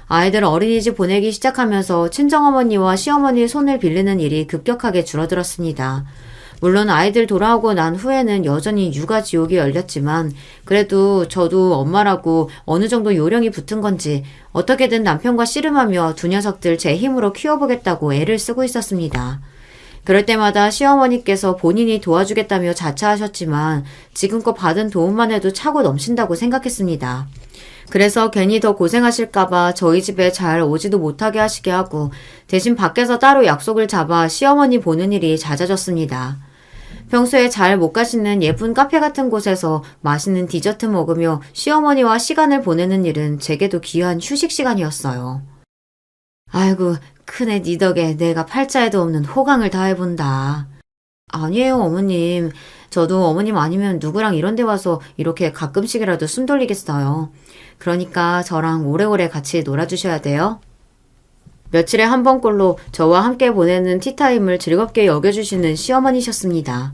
아이들 어린이집 보내기 시작하면서 친정어머니와 시어머니 손을 빌리는 일이 급격하게 줄어들었습니다. 물론 아이들 돌아오고 난 후에는 여전히 육아 지옥이 열렸지만 그래도 저도 엄마라고 어느 정도 요령이 붙은 건지 어떻게든 남편과 씨름하며 두 녀석들 제 힘으로 키워보겠다고 애를 쓰고 있었습니다. 그럴 때마다 시어머니께서 본인이 도와주겠다며 자처하셨지만 지금껏 받은 도움만 해도 차고 넘친다고 생각했습니다. 그래서 괜히 더 고생하실까봐 저희 집에 잘 오지도 못하게 하시게 하고 대신 밖에서 따로 약속을 잡아 시어머니 보는 일이 잦아졌습니다. 평소에 잘 못 가시는 예쁜 카페 같은 곳에서 맛있는 디저트 먹으며 시어머니와 시간을 보내는 일은 제게도 귀한 휴식 시간이었어요. 아이고, 큰애 니 덕에 내가 팔자에도 없는 호강을 다해본다. 아니에요, 어머님. 저도 어머님 아니면 누구랑 이런 데 와서 이렇게 가끔씩이라도 숨 돌리겠어요. 그러니까 저랑 오래오래 같이 놀아주셔야 돼요. 며칠에 한 번꼴로 저와 함께 보내는 티타임을 즐겁게 여겨주시는 시어머니셨습니다.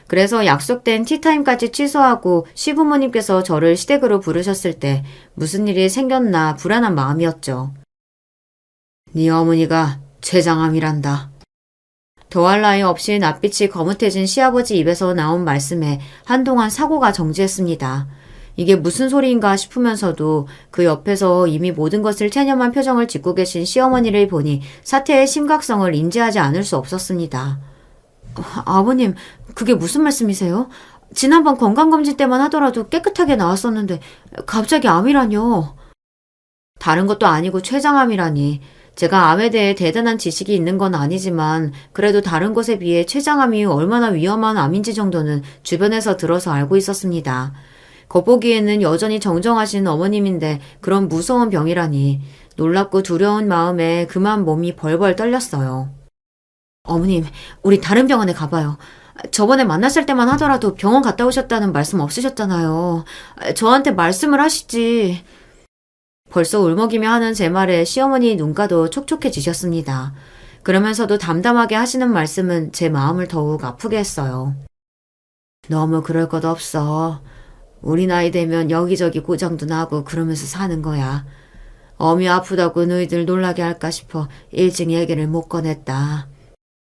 그래서 약속된 티타임까지 취소하고 시부모님께서 저를 시댁으로 부르셨을 때 무슨 일이 생겼나 불안한 마음이었죠. 네 어머니가 췌장암이란다. 더할 나위 없이 낯빛이 거뭇해진 시아버지 입에서 나온 말씀에 한동안 사고가 정지했습니다. 이게 무슨 소리인가 싶으면서도 그 옆에서 이미 모든 것을 체념한 표정을 짓고 계신 시어머니를 보니 사태의 심각성을 인지하지 않을 수 없었습니다. 아버님, 그게 무슨 말씀이세요? 지난번 건강검진 때만 하더라도 깨끗하게 나왔었는데 갑자기 암이라뇨. 다른 것도 아니고 췌장암이라니. 제가 암에 대해 대단한 지식이 있는 건 아니지만 그래도 다른 것에 비해 췌장암이 얼마나 위험한 암인지 정도는 주변에서 들어서 알고 있었습니다. 겉보기에는 여전히 정정하신 어머님인데 그런 무서운 병이라니 놀랍고 두려운 마음에 그만 몸이 벌벌 떨렸어요. 어머님, 우리 다른 병원에 가봐요. 저번에 만났을 때만 하더라도 병원 갔다 오셨다는 말씀 없으셨잖아요. 저한테 말씀을 하시지. 벌써 울먹이며 하는 제 말에 시어머니 눈가도 촉촉해지셨습니다. 그러면서도 담담하게 하시는 말씀은 제 마음을 더욱 아프게 했어요. 너무 그럴 것 없어. 우리 나이 되면 여기저기 고장도 나고 그러면서 사는 거야. 어미 아프다고 너희들 놀라게 할까 싶어 일찍 얘기를 못 꺼냈다.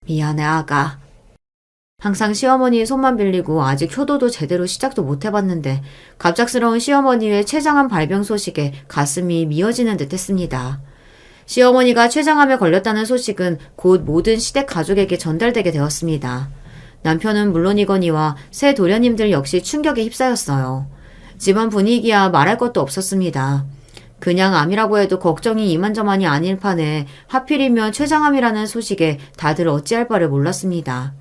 미안해, 아가. 항상 시어머니의 손만 빌리고 아직 효도도 제대로 시작도 못 해봤는데 갑작스러운 시어머니의 췌장암 발병 소식에 가슴이 미어지는 듯 했습니다. 시어머니가 췌장암에 걸렸다는 소식은 곧 모든 시댁 가족에게 전달되게 되었습니다. 남편은 물론이거니와 새 도련님들 역시 충격에 휩싸였어요. 집안 분위기야 말할 것도 없었습니다. 그냥 암이라고 해도 걱정이 이만저만이 아닐 판에 하필이면 췌장암이라는 소식에 다들 어찌할 바를 몰랐습니다.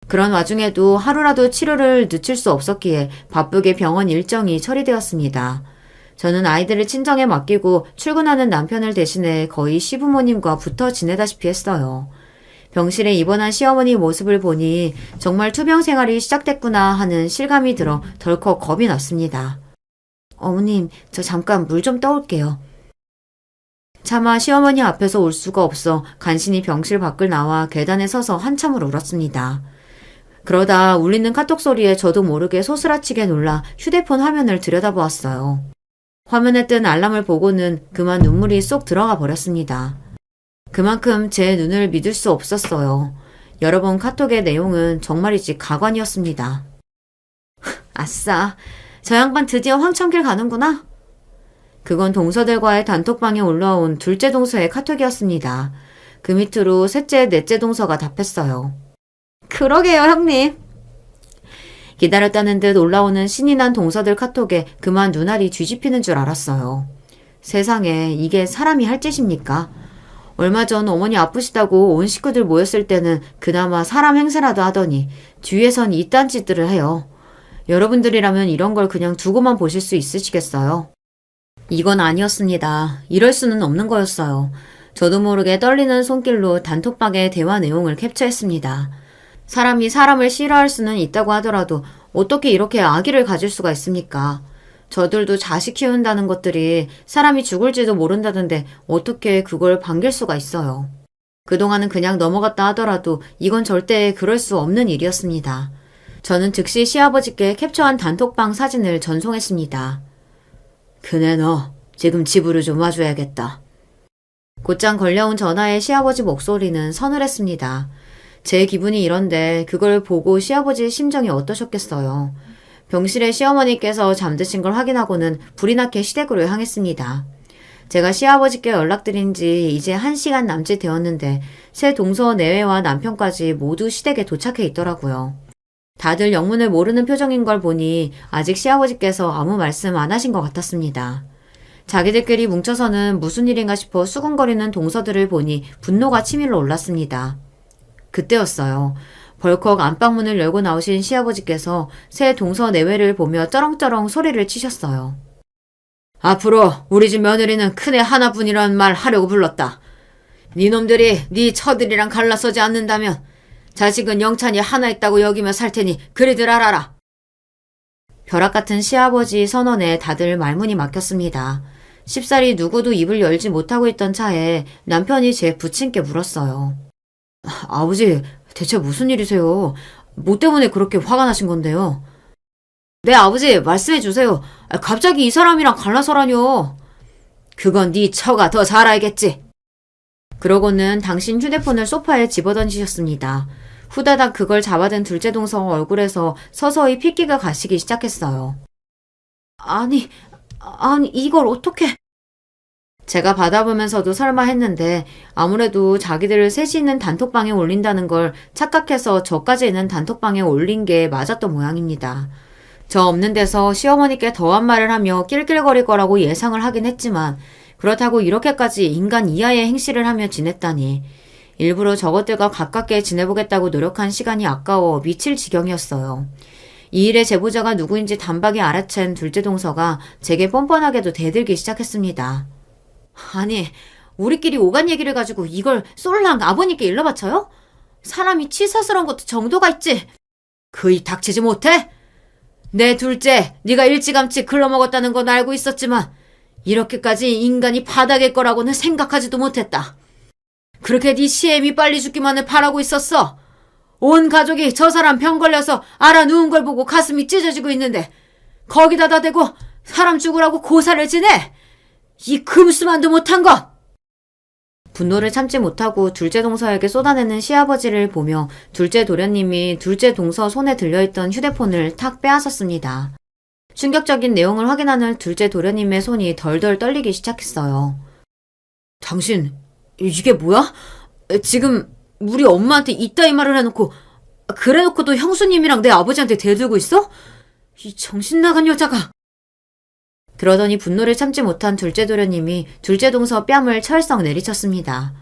그런 와중에도 하루라도 치료를 늦출 수 없었기에 바쁘게 병원 일정이 처리되었습니다. 저는 아이들을 친정에 맡기고 출근하는 남편을 대신해 거의 시부모님과 붙어 지내다시피 했어요. 병실에 입원한 시어머니 모습을 보니 정말 투병 생활이 시작됐구나 하는 실감이 들어 덜컥 겁이 났습니다. 어머님, 저 잠깐 물 좀 떠올게요. 차마 시어머니 앞에서 올 수가 없어 간신히 병실 밖을 나와 계단에 서서 한참을 울었습니다. 그러다 울리는 카톡 소리에 저도 모르게 소스라치게 놀라 휴대폰 화면을 들여다보았어요. 화면에 뜬 알람을 보고는 그만 눈물이 쏙 들어가 버렸습니다. 그만큼 제 눈을 믿을 수 없었어요. 여러 번 카톡의 내용은 정말이지 가관이었습니다. 아싸, 저 양반 드디어 황천길 가는구나. 그건 동서들과의 단톡방에 올라온 둘째 동서의 카톡이었습니다. 그 밑으로 셋째, 넷째 동서가 답했어요. 그러게요, 형님. 기다렸다는 듯 올라오는 신이 난 동서들 카톡에 그만 눈알이 뒤집히는 줄 알았어요. 세상에 이게 사람이 할 짓입니까? 얼마 전 어머니 아프시다고 온 식구들 모였을 때는 그나마 사람 행세라도 하더니 뒤에선 이딴 짓들을 해요. 여러분들이라면 이런 걸 그냥 두고만 보실 수 있으시겠어요? 이건 아니었습니다. 이럴 수는 없는 거였어요. 저도 모르게 떨리는 손길로 단톡방의 대화 내용을 캡처했습니다. 사람이 사람을 싫어할 수는 있다고 하더라도 어떻게 이렇게 악의를 가질 수가 있습니까? 저들도 자식 키운다는 것들이 사람이 죽을지도 모른다던데 어떻게 그걸 반길 수가 있어요. 그동안은 그냥 넘어갔다 하더라도 이건 절대 그럴 수 없는 일이었습니다. 저는 즉시 시아버지께 캡처한 단톡방 사진을 전송했습니다. 그네 너 지금 집으로 좀 와줘야겠다. 곧장 걸려온 전화에 시아버지 목소리는 서늘했습니다. 제 기분이 이런데 그걸 보고 시아버지의 심정이 어떠셨겠어요. 병실에 시어머니께서 잠드신 걸 확인하고는 불이 나게 시댁으로 향했습니다. 제가 시아버지께 연락드린 지 이제 1시간 남짓 되었는데 새 동서 내외와 남편까지 모두 시댁에 도착해 있더라고요. 다들 영문을 모르는 표정인 걸 보니 아직 시아버지께서 아무 말씀 안 하신 것 같았습니다. 자기들끼리 뭉쳐서는 무슨 일인가 싶어 수군거리는 동서들을 보니 분노가 치밀러 올랐습니다. 그때였어요. 벌컥 안방문을 열고 나오신 시아버지께서 새 동서 내외를 보며 쩌렁쩌렁 소리를 치셨어요. 앞으로 우리 집 며느리는 큰애 하나뿐이란 말 하려고 불렀다. 니놈들이 니 처들이랑 갈라서지 않는다면 자식은 영찬이 하나 있다고 여기며 살 테니 그리들 알아라. 벼락같은 시아버지 선언에 다들 말문이 막혔습니다. 쉽사리 누구도 입을 열지 못하고 있던 차에 남편이 제 부친께 물었어요. 아버지, 대체 무슨 일이세요? 뭐 때문에 그렇게 화가 나신 건데요? 네, 아버지, 말씀해 주세요. 갑자기 이 사람이랑 갈라서라뇨. 그건 네 처가 더 잘 알겠지. 그러고는 당신 휴대폰을 소파에 집어던지셨습니다. 후다닥 그걸 잡아든 둘째 동서 얼굴에서 서서히 핏기가 가시기 시작했어요. 아니, 이걸 어떻게... 제가 받아보면서도 설마 했는데 아무래도 자기들을 셋이 있는 단톡방에 올린다는 걸 착각해서 저까지 있는 단톡방에 올린 게 맞았던 모양입니다. 저 없는 데서 시어머니께 더한 말을 하며 낄낄거릴 거라고 예상을 하긴 했지만 그렇다고 이렇게까지 인간 이하의 행실을 하며 지냈다니 일부러 저것들과 가깝게 지내보겠다고 노력한 시간이 아까워 미칠 지경이었어요. 이 일의 제보자가 누구인지 단박에 알아챈 둘째 동서가 제게 뻔뻔하게도 대들기 시작했습니다. 아니, 우리끼리 오간 얘기를 가지고 이걸 쏠랑 아버님께 일러바쳐요? 사람이 치사스러운 것도 정도가 있지. 그이 닥치지 못해? 내 둘째, 네가 일찌감치 글러먹었다는 건 알고 있었지만 이렇게까지 인간이 바닥일 거라고는 생각하지도 못했다. 그렇게 네 시애미 빨리 죽기만을 바라고 있었어. 온 가족이 저 사람 병 걸려서 알아 누운 걸 보고 가슴이 찢어지고 있는데 거기다다 대고 사람 죽으라고 고사를 지내? 이 금수만도 못한 거! 분노를 참지 못하고 둘째 동서에게 쏟아내는 시아버지를 보며 둘째 도련님이 둘째 동서 손에 들려있던 휴대폰을 탁 빼앗았습니다. 충격적인 내용을 확인하는 둘째 도련님의 손이 덜덜 떨리기 시작했어요. 당신, 이게 뭐야? 지금 우리 엄마한테 이따위 말을 해놓고 그래놓고도 형수님이랑 내 아버지한테 대들고 있어? 이 정신나간 여자가. 그러더니 분노를 참지 못한 둘째 도련님이 둘째 동서 뺨을 철썩 내리쳤습니다.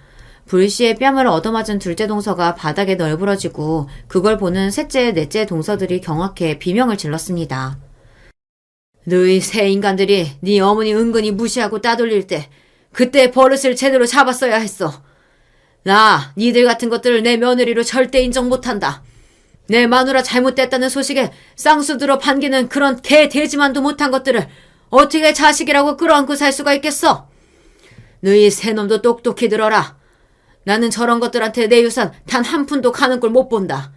불시에 뺨을 얻어맞은 둘째 동서가 바닥에 널브러지고 그걸 보는 셋째, 넷째 동서들이 경악해 비명을 질렀습니다. 너희 새 인간들이 네 어머니 은근히 무시하고 따돌릴 때 그때 버릇을 제대로 잡았어야 했어. 나 니들 같은 것들을 내 며느리로 절대 인정 못한다. 내 마누라 잘못됐다는 소식에 쌍수들어 반기는 그런 개 돼지만도 못한 것들을 어떻게 자식이라고 끌어안고 살 수가 있겠어? 너희 새 놈도 똑똑히 들어라. 나는 저런 것들한테 내 유산 단 한 푼도 가는 꼴 못 본다.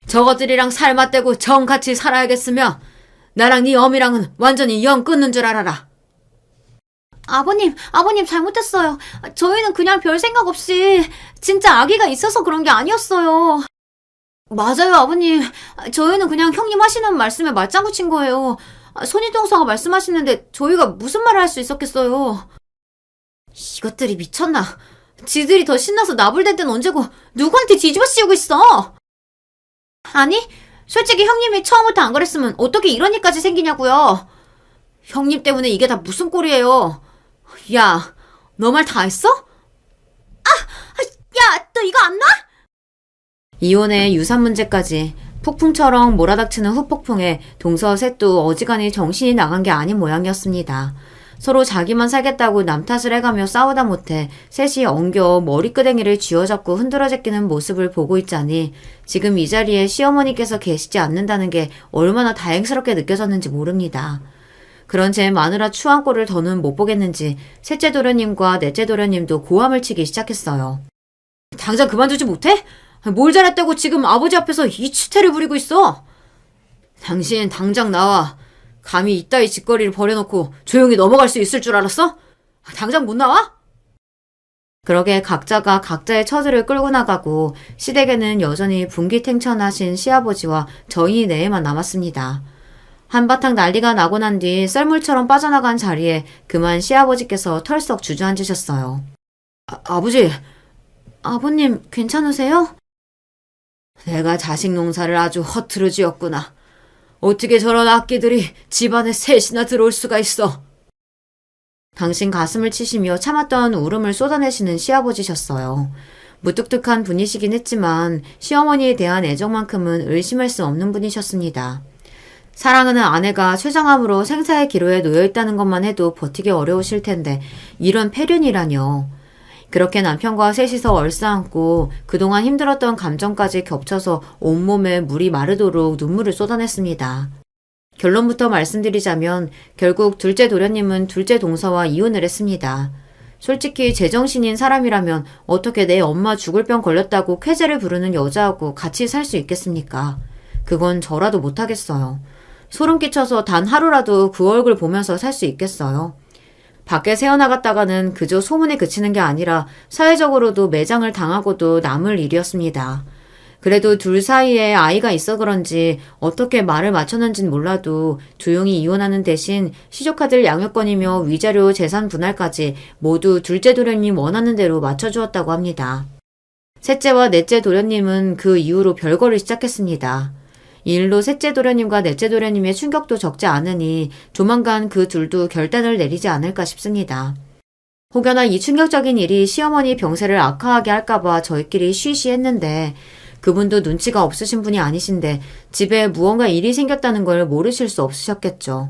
저것들이랑 살 맞대고 정같이 살아야겠으며 나랑 네 어미랑은 완전히 영 끊는 줄 알아라. 아버님 잘못했어요. 저희는 그냥 별 생각 없이 진짜 아기가 있어서 그런 게 아니었어요. 맞아요, 아버님. 저희는 그냥 형님 하시는 말씀에 맞장구 친 거예요. 손이동서가 말씀하시는데 저희가 무슨 말을 할 수 있었겠어요. 이것들이 미쳤나? 지들이 더 신나서 나불댈 땐 언제고 누구한테 뒤집어 씌우고 있어? 아니, 솔직히 형님이 처음부터 안 그랬으면 어떻게 이런 일까지 생기냐고요. 형님 때문에 이게 다 무슨 꼴이에요. 야, 너 말 다 했어? 야, 너 이거 안 나? 이혼에 유산 문제까지 폭풍처럼 몰아닥치는 후폭풍에 동서 셋도 어지간히 정신이 나간 게 아닌 모양이었습니다. 서로 자기만 살겠다고 남 탓을 해가며 싸우다 못해 셋이 엉겨 머리끄댕이를 쥐어잡고 흔들어 제끼는 모습을 보고 있자니 지금 이 자리에 시어머니께서 계시지 않는다는 게 얼마나 다행스럽게 느껴졌는지 모릅니다. 그런 제 마누라 추한 꼴을 더는 못 보겠는지 셋째 도련님과 넷째 도련님도 고함을 치기 시작했어요. 당장 그만두지 못해? 뭘 잘했다고 지금 아버지 앞에서 이 추태를 부리고 있어? 당신 당장 나와. 감히 이따위 짓거리를 벌여놓고 조용히 넘어갈 수 있을 줄 알았어? 당장 못 나와? 그러게 각자가 각자의 처지를 끌고 나가고 시댁에는 여전히 분기탱천하신 시아버지와 저희 네에만 남았습니다. 한바탕 난리가 나고 난 뒤 썰물처럼 빠져나간 자리에 그만 시아버지께서 털썩 주저앉으셨어요. 아버지, 아버님 괜찮으세요? 내가 자식 농사를 아주 허투루 지었구나. 어떻게 저런 악기들이 집안에 셋이나 들어올 수가 있어. 당신 가슴을 치시며 참았던 울음을 쏟아내시는 시아버지셨어요. 무뚝뚝한 분이시긴 했지만 시어머니에 대한 애정만큼은 의심할 수 없는 분이셨습니다. 사랑하는 아내가 췌장암으로 생사의 기로에 놓여있다는 것만 해도 버티기 어려우실 텐데 이런 폐륜이라뇨. 그렇게 남편과 셋이서 얼싸안고 그동안 힘들었던 감정까지 겹쳐서 온몸에 물이 마르도록 눈물을 쏟아냈습니다. 결론부터 말씀드리자면 결국 둘째 도련님은 둘째 동서와 이혼을 했습니다. 솔직히 제정신인 사람이라면 어떻게 내 엄마 죽을 병 걸렸다고 쾌재를 부르는 여자하고 같이 살 수 있겠습니까? 그건 저라도 못하겠어요. 소름 끼쳐서 단 하루라도 그 얼굴 보면서 살 수 있겠어요? 밖에 새어나갔다가는 그저 소문에 그치는 게 아니라 사회적으로도 매장을 당하고도 남을 일이었습니다. 그래도 둘 사이에 아이가 있어 그런지 어떻게 말을 맞췄는진 몰라도 조용히 이혼하는 대신 시조카들 양육권이며 위자료 재산 분할까지 모두 둘째 도련님 원하는 대로 맞춰주었다고 합니다. 셋째와 넷째 도련님은 그 이후로 별거를 시작했습니다. 이 일로 셋째 도련님과 넷째 도련님의 충격도 적지 않으니 조만간 그 둘도 결단을 내리지 않을까 싶습니다. 혹여나 이 충격적인 일이 시어머니 병세를 악화하게 할까봐 저희끼리 쉬쉬했는데 그분도 눈치가 없으신 분이 아니신데 집에 무언가 일이 생겼다는 걸 모르실 수 없으셨겠죠.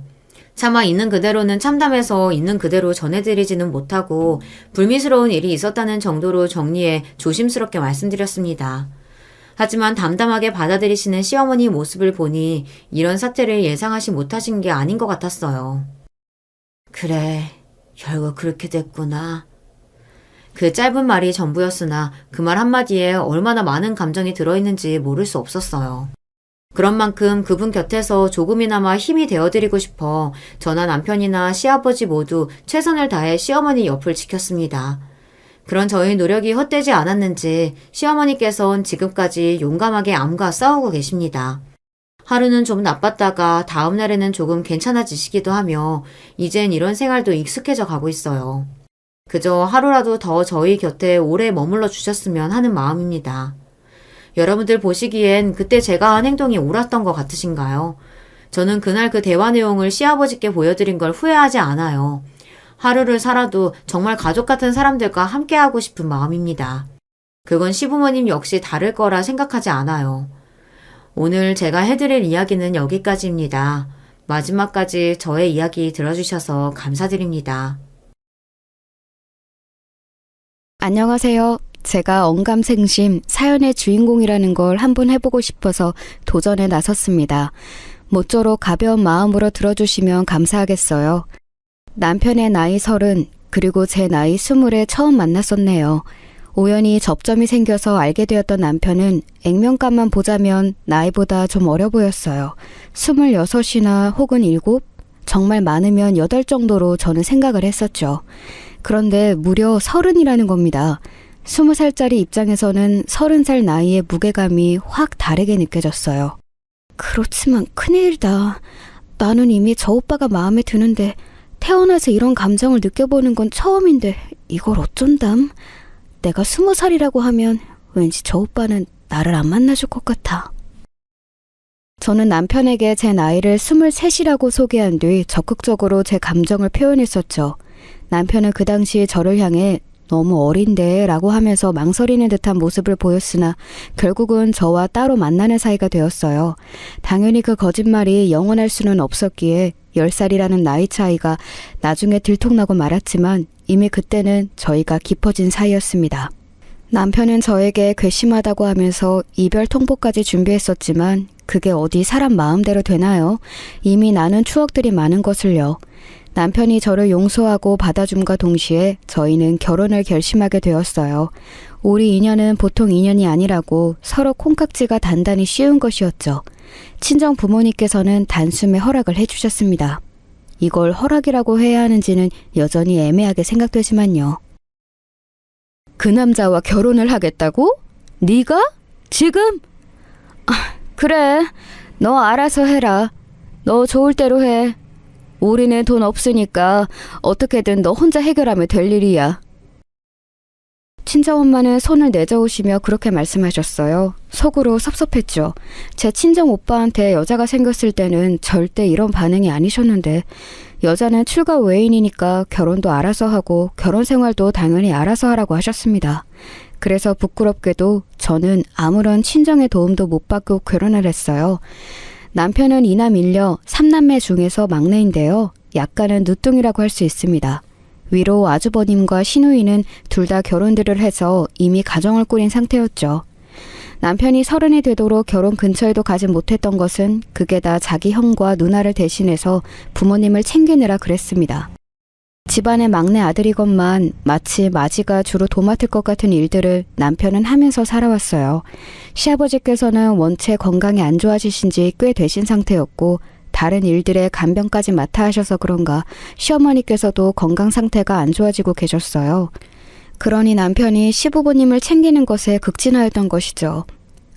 차마 있는 그대로는 참담해서 있는 그대로 전해드리지는 못하고 불미스러운 일이 있었다는 정도로 정리해 조심스럽게 말씀드렸습니다. 하지만 담담하게 받아들이시는 시어머니 모습을 보니 이런 사태를 예상하지 못하신 게 아닌 것 같았어요. 그래, 결국 그렇게 됐구나. 그 짧은 말이 전부였으나 그 말 한마디에 얼마나 많은 감정이 들어있는지 모를 수 없었어요. 그런 만큼 그분 곁에서 조금이나마 힘이 되어드리고 싶어 저나 남편이나 시아버지 모두 최선을 다해 시어머니 옆을 지켰습니다. 그런 저희 노력이 헛되지 않았는지 시어머니께서는 지금까지 용감하게 암과 싸우고 계십니다. 하루는 좀 나빴다가 다음 날에는 조금 괜찮아지시기도 하며 이젠 이런 생활도 익숙해져 가고 있어요. 그저 하루라도 더 저희 곁에 오래 머물러 주셨으면 하는 마음입니다. 여러분들 보시기엔 그때 제가 한 행동이 옳았던 것 같으신가요? 저는 그날 그 대화 내용을 시아버지께 보여드린 걸 후회하지 않아요. 하루를 살아도 정말 가족 같은 사람들과 함께하고 싶은 마음입니다. 그건 시부모님 역시 다를 거라 생각하지 않아요. 오늘 제가 해드릴 이야기는 여기까지입니다. 마지막까지 저의 이야기 들어주셔서 감사드립니다. 안녕하세요. 제가 언감생심 사연의 주인공이라는 걸 한번 해보고 싶어서 도전에 나섰습니다. 모쪼록 가벼운 마음으로 들어주시면 감사하겠어요. 남편의 나이 30, 그리고 제 나이 20에 처음 만났었네요. 우연히 접점이 생겨서 알게 되었던 남편은 액면가만 보자면 나이보다 좀 어려 보였어요. 26이나 혹은 7? 정말 많으면 8 정도로 저는 생각을 했었죠. 그런데 무려 30이라는 겁니다. 20살짜리 입장에서는 30살 나이의 무게감이 확 다르게 느껴졌어요. 그렇지만 큰일이다. 나는 이미 저 오빠가 마음에 드는데 태어나서 이런 감정을 느껴보는 건 처음인데 이걸 어쩐담? 내가 20살이라고 하면 왠지 저 오빠는 나를 안 만나줄 것 같아. 저는 남편에게 제 나이를 23이라고 소개한 뒤 적극적으로 제 감정을 표현했었죠. 남편은 그 당시 저를 향해 너무 어린데 라고 하면서 망설이는 듯한 모습을 보였으나 결국은 저와 따로 만나는 사이가 되었어요. 당연히 그 거짓말이 영원할 수는 없었기에 10살이라는 나이 차이가 나중에 들통나고 말았지만 이미 그때는 저희가 깊어진 사이였습니다. 남편은 저에게 괘씸하다고 하면서 이별 통보까지 준비했었지만 그게 어디 사람 마음대로 되나요? 이미 나는 추억들이 많은 것을요. 남편이 저를 용서하고 받아줌과 동시에 저희는 결혼을 결심하게 되었어요. 우리 인연은 보통 인연이 아니라고 서로 콩깍지가 단단히 씌운 것이었죠. 친정 부모님께서는 단숨에 허락을 해주셨습니다. 이걸 허락이라고 해야 하는지는 여전히 애매하게 생각되지만요. 그 남자와 결혼을 하겠다고? 네가? 지금? 그래, 너 알아서 해라. 너 좋을 대로 해. 우리는 돈 없으니까 어떻게든 너 혼자 해결하면 될 일이야. 친정엄마는 손을 내저으시며 그렇게 말씀하셨어요. 속으로 섭섭했죠. 제 친정 오빠한테 여자가 생겼을 때는 절대 이런 반응이 아니셨는데 여자는 출가 외인이니까 결혼도 알아서 하고 결혼 생활도 당연히 알아서 하라고 하셨습니다. 그래서 부끄럽게도 저는 아무런 친정의 도움도 못 받고 결혼을 했어요. 남편은 이남 일녀 3남매 중에서 막내인데요. 약간은 늦둥이라고 할 수 있습니다. 위로 아주버님과 시누이는 둘 다 결혼들을 해서 이미 가정을 꾸린 상태였죠. 남편이 30이 되도록 결혼 근처에도 가지 못했던 것은 그게 다 자기 형과 누나를 대신해서 부모님을 챙기느라 그랬습니다. 집안의 막내 아들이건만 마치 맞이가 주로 도맡을 것 같은 일들을 남편은 하면서 살아왔어요. 시아버지께서는 원체 건강이 안 좋아지신 지 꽤 되신 상태였고 다른 일들의 간병까지 맡아 하셔서 그런가 시어머니께서도 건강 상태가 안 좋아지고 계셨어요. 그러니 남편이 시부모님을 챙기는 것에 극진하였던 것이죠.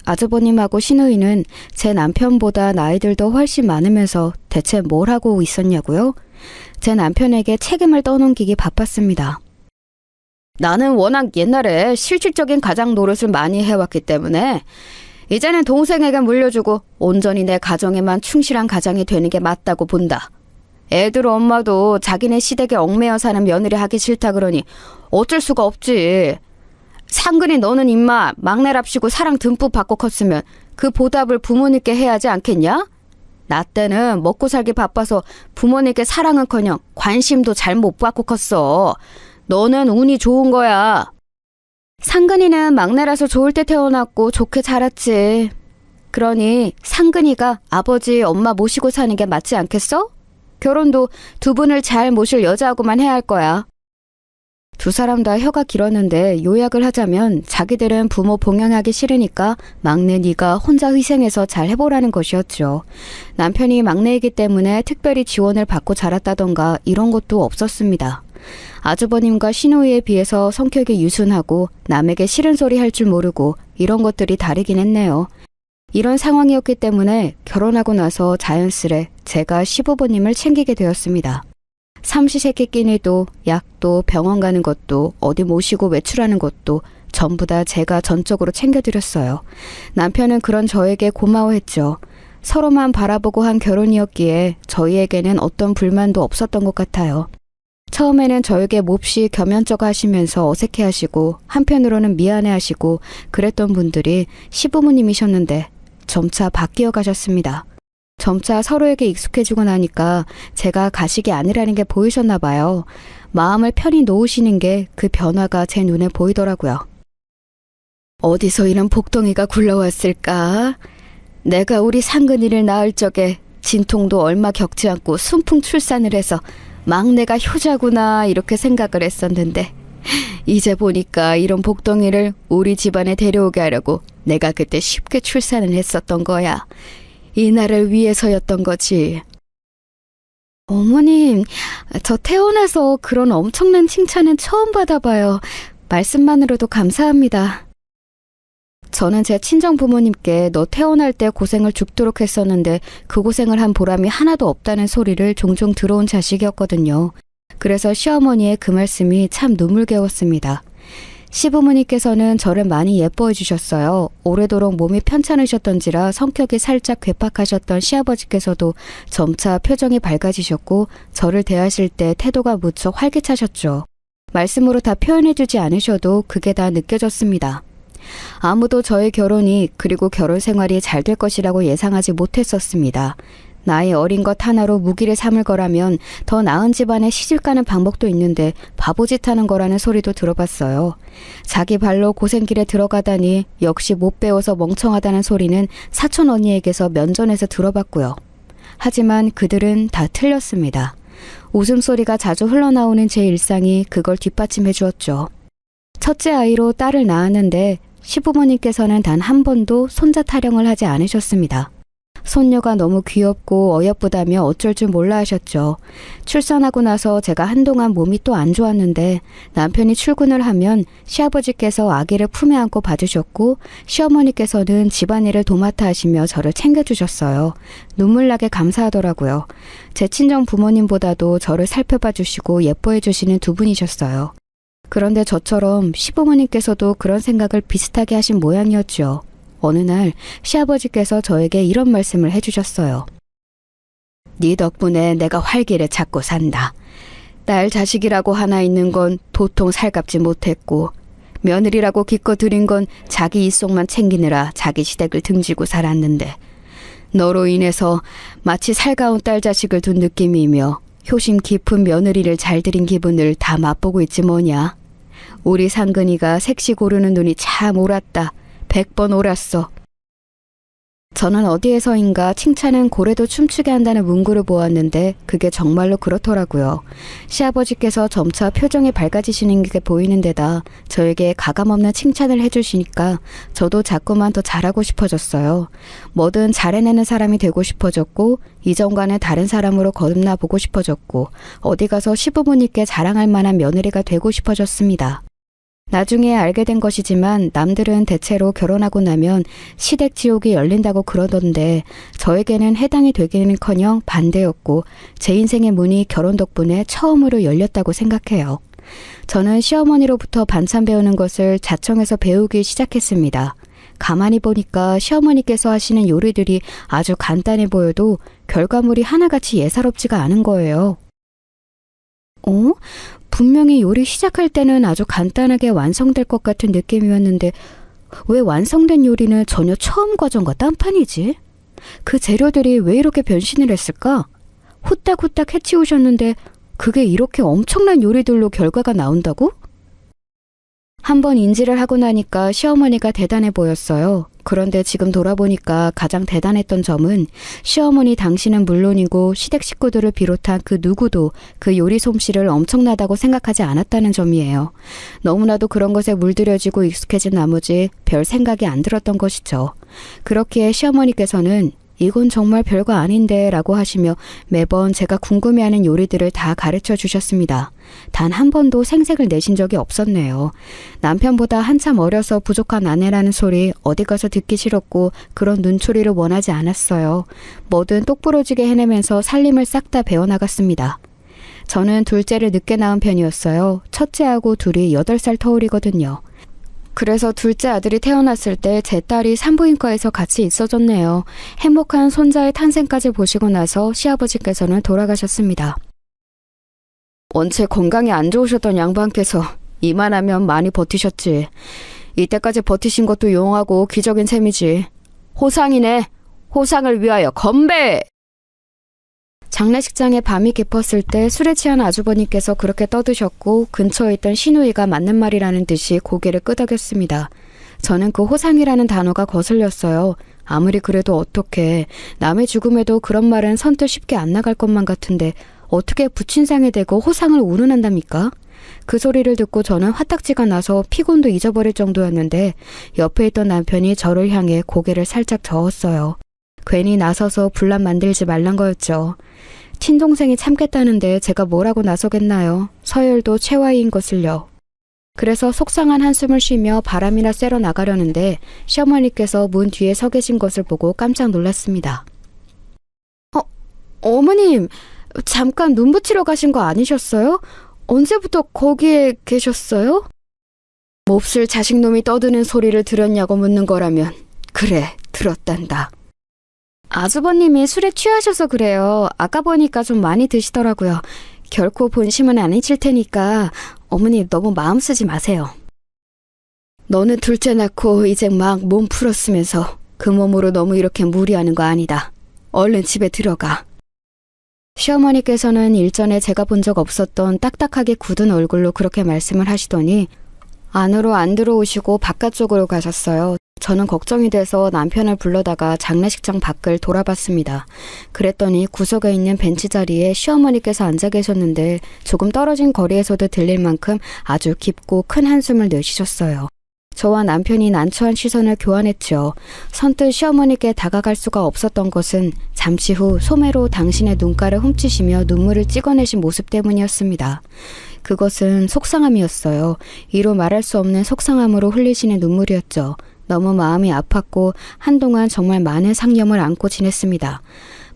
아주버님하고 시누이는 제 남편보다 나이들도 훨씬 많으면서 대체 뭘 하고 있었냐고요? 제 남편에게 책임을 떠넘기기 바빴습니다. 나는 워낙 옛날에 실질적인 가장 노릇을 많이 해왔기 때문에 이제는 동생에게 물려주고 온전히 내 가정에만 충실한 가장이 되는 게 맞다고 본다. 애들 엄마도 자기네 시댁에 얽매여 사는 며느리 하기 싫다 그러니 어쩔 수가 없지. 상근이 너는 임마 막내랍시고 사랑 듬뿍 받고 컸으면 그 보답을 부모님께 해야지 않겠냐? 나 때는 먹고 살기 바빠서 부모님께 사랑은커녕 관심도 잘 못 받고 컸어. 너는 운이 좋은 거야. 상근이는 막내라서 좋을 때 태어났고 좋게 자랐지. 그러니 상근이가 아버지 엄마 모시고 사는 게 맞지 않겠어? 결혼도 두 분을 잘 모실 여자하고만 해야 할 거야. 두 사람 다 혀가 길었는데 요약을 하자면 자기들은 부모 봉양하기 싫으니까 막내 네가 혼자 희생해서 잘 해보라는 것이었죠. 남편이 막내이기 때문에 특별히 지원을 받고 자랐다던가 이런 것도 없었습니다. 아주버님과 시누이에 비해서 성격이 유순하고 남에게 싫은 소리 할 줄 모르고 이런 것들이 다르긴 했네요. 이런 상황이었기 때문에 결혼하고 나서 자연스레 제가 시부모님을 챙기게 되었습니다. 삼시세끼 끼니도 약도 병원 가는 것도 어디 모시고 외출하는 것도 전부 다 제가 전적으로 챙겨드렸어요. 남편은 그런 저에게 고마워했죠. 서로만 바라보고 한 결혼이었기에 저희에게는 어떤 불만도 없었던 것 같아요. 처음에는 저에게 몹시 겸연쩍어 하시면서 어색해하시고 한편으로는 미안해하시고 그랬던 분들이 시부모님이셨는데 점차 바뀌어 가셨습니다. 점차 서로에게 익숙해지고 나니까 제가 가식이 아니라는 게 보이셨나 봐요. 마음을 편히 놓으시는 게 그 변화가 제 눈에 보이더라고요. 어디서 이런 복덩이가 굴러왔을까? 내가 우리 상근이를 낳을 적에 진통도 얼마 겪지 않고 순풍 출산을 해서 막내가 효자구나 이렇게 생각을 했었는데 이제 보니까 이런 복덩이를 우리 집안에 데려오게 하려고 내가 그때 쉽게 출산을 했었던 거야. 이 날을 위해서였던 거지. 어머님, 저 태어나서 그런 엄청난 칭찬은 처음 받아봐요. 말씀만으로도 감사합니다. 저는 제 친정 부모님께 너 태어날 때 고생을 죽도록 했었는데 그 고생을 한 보람이 하나도 없다는 소리를 종종 들어온 자식이었거든요. 그래서 시어머니의 그 말씀이 참 눈물겨웠습니다. 시부모님께서는 저를 많이 예뻐해 주셨어요. 오래도록 몸이 편찮으셨던지라 성격이 살짝 괴팍하셨던 시아버지께서도 점차 표정이 밝아지셨고 저를 대하실 때 태도가 무척 활기차셨죠. 말씀으로 다 표현해주지 않으셔도 그게 다 느껴졌습니다. 아무도 저의 결혼이 그리고 결혼 생활이 잘 될 것이라고 예상하지 못했었습니다. 나이 어린 것 하나로 무기를 삼을 거라면 더 나은 집안에 시집가는 방법도 있는데 바보짓 하는 거라는 소리도 들어봤어요. 자기 발로 고생길에 들어가다니 역시 못 배워서 멍청하다는 소리는 사촌 언니에게서 면전에서 들어봤고요. 하지만 그들은 다 틀렸습니다. 웃음소리가 자주 흘러나오는 제 일상이 그걸 뒷받침해 주었죠. 첫째 아이로 딸을 낳았는데 시부모님께서는 단 한 번도 손자 타령을 하지 않으셨습니다. 손녀가 너무 귀엽고 어여쁘다며 어쩔 줄 몰라 하셨죠. 출산하고 나서 제가 한동안 몸이 또 안 좋았는데 남편이 출근을 하면 시아버지께서 아기를 품에 안고 봐주셨고 시어머니께서는 집안일을 도맡아 하시며 저를 챙겨주셨어요. 눈물 나게 감사하더라고요. 제 친정 부모님보다도 저를 살펴봐 주시고 예뻐해 주시는 두 분이셨어요. 그런데 저처럼 시부모님께서도 그런 생각을 비슷하게 하신 모양이었죠. 어느 날 시아버지께서 저에게 이런 말씀을 해주셨어요. 네 덕분에 내가 활기를 찾고 산다. 딸 자식이라고 하나 있는 건 도통 살갑지 못했고 며느리라고 기껏 들인 건 자기 입속만 챙기느라 자기 시댁을 등지고 살았는데 너로 인해서 마치 살가운 딸 자식을 둔 느낌이며 효심 깊은 며느리를 잘 들인 기분을 다 맛보고 있지 뭐냐. 우리 상근이가 색시 고르는 눈이 참 옳았다. 100번 옳았어. 저는 어디에서인가 칭찬은 고래도 춤추게 한다는 문구를 보았는데 그게 정말로 그렇더라고요. 시아버지께서 점차 표정이 밝아지시는 게 보이는 데다 저에게 가감없는 칭찬을 해주시니까 저도 자꾸만 더 잘하고 싶어졌어요. 뭐든 잘해내는 사람이 되고 싶어졌고 이전과는 다른 사람으로 거듭나 보고 싶어졌고 어디 가서 시부모님께 자랑할 만한 며느리가 되고 싶어졌습니다. 나중에 알게 된 것이지만 남들은 대체로 결혼하고 나면 시댁 지옥이 열린다고 그러던데 저에게는 해당이 되기는커녕 반대였고 제 인생의 문이 결혼 덕분에 처음으로 열렸다고 생각해요. 저는 시어머니로부터 반찬 배우는 것을 자청해서 배우기 시작했습니다. 가만히 보니까 시어머니께서 하시는 요리들이 아주 간단해 보여도 결과물이 하나같이 예사롭지가 않은 거예요. 분명히 요리 시작할 때는 아주 간단하게 완성될 것 같은 느낌이었는데 왜 완성된 요리는 전혀 처음 과정과 딴판이지? 그 재료들이 왜 이렇게 변신을 했을까? 후딱후딱 해치우셨는데 그게 이렇게 엄청난 요리들로 결과가 나온다고? 한번 인지를 하고 나니까 시어머니가 대단해 보였어요. 그런데 지금 돌아보니까 가장 대단했던 점은 시어머니 당신은 물론이고 시댁 식구들을 비롯한 그 누구도 그 요리 솜씨를 엄청나다고 생각하지 않았다는 점이에요. 너무나도 그런 것에 물들여지고 익숙해진 나머지 별 생각이 안 들었던 것이죠. 그렇기에 시어머니께서는 이건 정말 별거 아닌데 라고 하시며 매번 제가 궁금해하는 요리들을 다 가르쳐 주셨습니다. 단 한 번도 생색을 내신 적이 없었네요. 남편보다 한참 어려서 부족한 아내라는 소리 어디 가서 듣기 싫었고 그런 눈초리를 원하지 않았어요. 뭐든 똑부러지게 해내면서 살림을 싹 다 배워나갔습니다. 저는 둘째를 늦게 낳은 편이었어요. 첫째하고 둘이 8살 터울이거든요. 그래서 둘째 아들이 태어났을 때 제 딸이 산부인과에서 같이 있어줬네요. 행복한 손자의 탄생까지 보시고 나서 시아버지께서는 돌아가셨습니다. 원체 건강이 안 좋으셨던 양반께서 이만하면 많이 버티셨지. 이때까지 버티신 것도 용하고 기적인 셈이지. 호상이네. 호상을 위하여 건배! 장례식장에 밤이 깊었을 때 술에 취한 아주버님께서 그렇게 떠드셨고 근처에 있던 시누이가 맞는 말이라는 듯이 고개를 끄덕였습니다. 저는 그 호상이라는 단어가 거슬렸어요. 아무리 그래도 어떻게 남의 죽음에도 그런 말은 선뜻 쉽게 안 나갈 것만 같은데 어떻게 부친상에 대고 호상을 운운한답니까? 그 소리를 듣고 저는 화딱지가 나서 피곤도 잊어버릴 정도였는데 옆에 있던 남편이 저를 향해 고개를 살짝 저었어요. 괜히 나서서 분란 만들지 말란 거였죠. 친동생이 참겠다는데 제가 뭐라고 나서겠나요? 서열도 최하위인 것을요. 그래서 속상한 한숨을 쉬며 바람이나 쐬러 나가려는데 시어머니께서 문 뒤에 서 계신 것을 보고 깜짝 놀랐습니다. 어머님, 잠깐 눈 붙이러 가신 거 아니셨어요? 언제부터 거기에 계셨어요? 몹쓸 자식놈이 떠드는 소리를 들었냐고 묻는 거라면 그래, 들었단다. 아주버님이 술에 취하셔서 그래요. 아까 보니까 좀 많이 드시더라고요. 결코 본심은 아니실 테니까 어머니 너무 마음 쓰지 마세요. 너는 둘째 낳고 이제 막 몸 풀었으면서 그 몸으로 너무 이렇게 무리하는 거 아니다. 얼른 집에 들어가. 시어머니께서는 일전에 제가 본 적 없었던 딱딱하게 굳은 얼굴로 그렇게 말씀을 하시더니 안으로 안 들어오시고 바깥쪽으로 가셨어요. 저는 걱정이 돼서 남편을 불러다가 장례식장 밖을 돌아봤습니다. 그랬더니 구석에 있는 벤치 자리에 시어머니께서 앉아 계셨는데 조금 떨어진 거리에서도 들릴 만큼 아주 깊고 큰 한숨을 내쉬셨어요. 저와 남편이 난처한 시선을 교환했죠. 선뜻 시어머니께 다가갈 수가 없었던 것은 잠시 후 소매로 당신의 눈가를 훔치시며 눈물을 찍어내신 모습 때문이었습니다. 그것은 속상함이었어요. 이루 말할 수 없는 속상함으로 흘리시는 눈물이었죠. 너무 마음이 아팠고 한동안 정말 많은 상념을 안고 지냈습니다.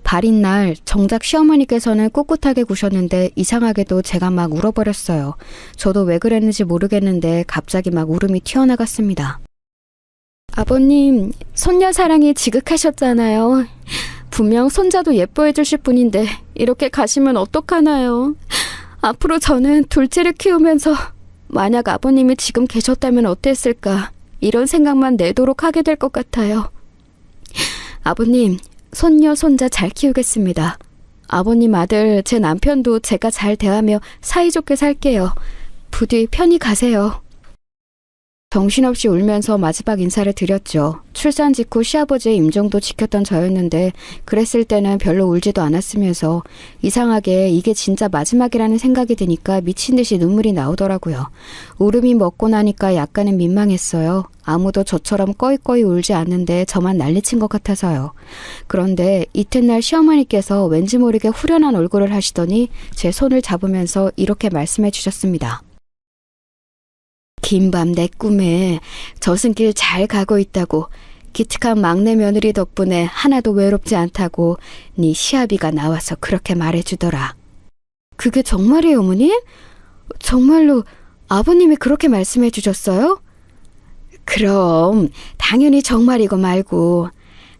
발인 날 정작 시어머니께서는 꿋꿋하게 구셨는데 이상하게도 제가 막 울어버렸어요. 저도 왜 그랬는지 모르겠는데 갑자기 막 울음이 튀어나갔습니다. 아버님, 손녀 사랑이 지극하셨잖아요. 분명 손자도 예뻐해 주실 분인데 이렇게 가시면 어떡하나요? 앞으로 저는 둘째를 키우면서 만약 아버님이 지금 계셨다면 어땠을까? 이런 생각만 내도록 하게 될 것 같아요. 아버님, 손녀, 손자 잘 키우겠습니다. 아버님 아들, 제 남편도 제가 잘 대하며 사이좋게 살게요. 부디 편히 가세요. 정신없이 울면서 마지막 인사를 드렸죠. 출산 직후 시아버지의 임종도 지켰던 저였는데 그랬을 때는 별로 울지도 않았으면서 이상하게 이게 진짜 마지막이라는 생각이 드니까 미친 듯이 눈물이 나오더라고요. 울음이 먹고 나니까 약간은 민망했어요. 아무도 저처럼 꺼이꺼이 울지 않는데 저만 난리친 것 같아서요. 그런데 이튿날 시어머니께서 왠지 모르게 후련한 얼굴을 하시더니 제 손을 잡으면서 이렇게 말씀해 주셨습니다. 긴 밤 내 꿈에 저승길 잘 가고 있다고 기특한 막내 며느리 덕분에 하나도 외롭지 않다고 네 시아비가 나와서 그렇게 말해주더라. 그게 정말이에요, 어머님? 정말로 아버님이 그렇게 말씀해 주셨어요? 그럼 당연히 정말이고 말고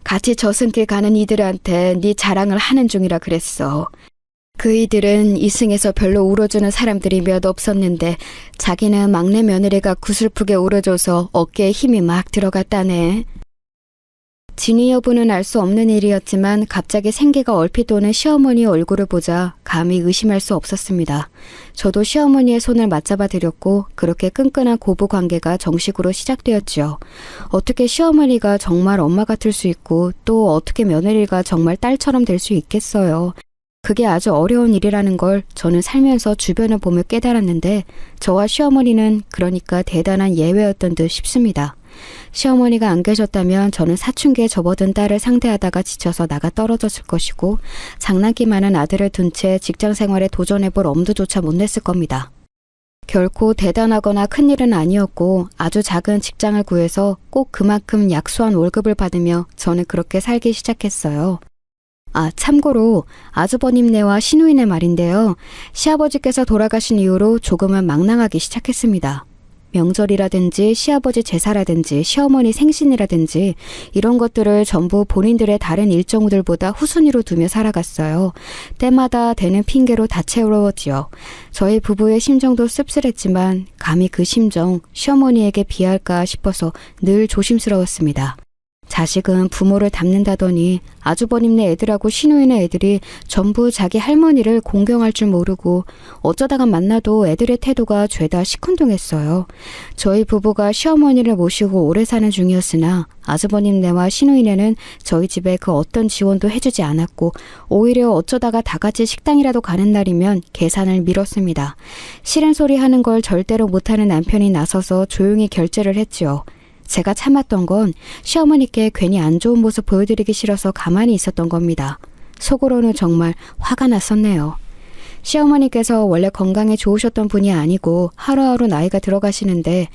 같이 저승길 가는 이들한테 네 자랑을 하는 중이라 그랬어. 그 이들은 이승에서 별로 울어주는 사람들이 몇 없었는데 자기는 막내 며느리가 구슬프게 울어줘서 어깨에 힘이 막 들어갔다네. 진희 여부는 알 수 없는 일이었지만 갑자기 생기가 얼핏 도는 시어머니의 얼굴을 보자 감히 의심할 수 없었습니다. 저도 시어머니의 손을 맞잡아 드렸고 그렇게 끈끈한 고부 관계가 정식으로 시작되었죠. 어떻게 시어머니가 정말 엄마 같을 수 있고 또 어떻게 며느리가 정말 딸처럼 될 수 있겠어요. 그게 아주 어려운 일이라는 걸 저는 살면서 주변을 보며 깨달았는데 저와 시어머니는 그러니까 대단한 예외였던 듯 싶습니다. 시어머니가 안 계셨다면 저는 사춘기에 접어든 딸을 상대하다가 지쳐서 나가 떨어졌을 것이고 장난기 많은 아들을 둔 채 직장 생활에 도전해볼 엄두조차 못 냈을 겁니다. 결코 대단하거나 큰일은 아니었고 아주 작은 직장을 구해서 꼭 그만큼 약소한 월급을 받으며 저는 그렇게 살기 시작했어요. 참고로 아주버님네와 시누이네 말인데요. 시아버지께서 돌아가신 이후로 조금은 망랑하기 시작했습니다. 명절이라든지 시아버지 제사라든지 시어머니 생신이라든지 이런 것들을 전부 본인들의 다른 일정들보다 후순위로 두며 살아갔어요. 때마다 되는 핑계로 다 채워지요. 저희 부부의 심정도 씁쓸했지만 감히 그 심정 시어머니에게 비할까 싶어서 늘 조심스러웠습니다. 자식은 부모를 닮는다더니 아주버님네 애들하고 시누이네 애들이 전부 자기 할머니를 공경할 줄 모르고 어쩌다가 만나도 애들의 태도가 죄다 시큰둥했어요. 저희 부부가 시어머니를 모시고 오래 사는 중이었으나 아주버님네와 시누이네는 저희 집에 그 어떤 지원도 해주지 않았고 오히려 어쩌다가 다 같이 식당이라도 가는 날이면 계산을 미뤘습니다. 싫은 소리 하는 걸 절대로 못하는 남편이 나서서 조용히 결제를 했지요. 제가 참았던 건 시어머니께 괜히 안 좋은 모습 보여드리기 싫어서 가만히 있었던 겁니다. 속으로는 정말 화가 났었네요. 시어머니께서 원래 건강에 좋으셨던 분이 아니고 하루하루 나이가 들어가시는데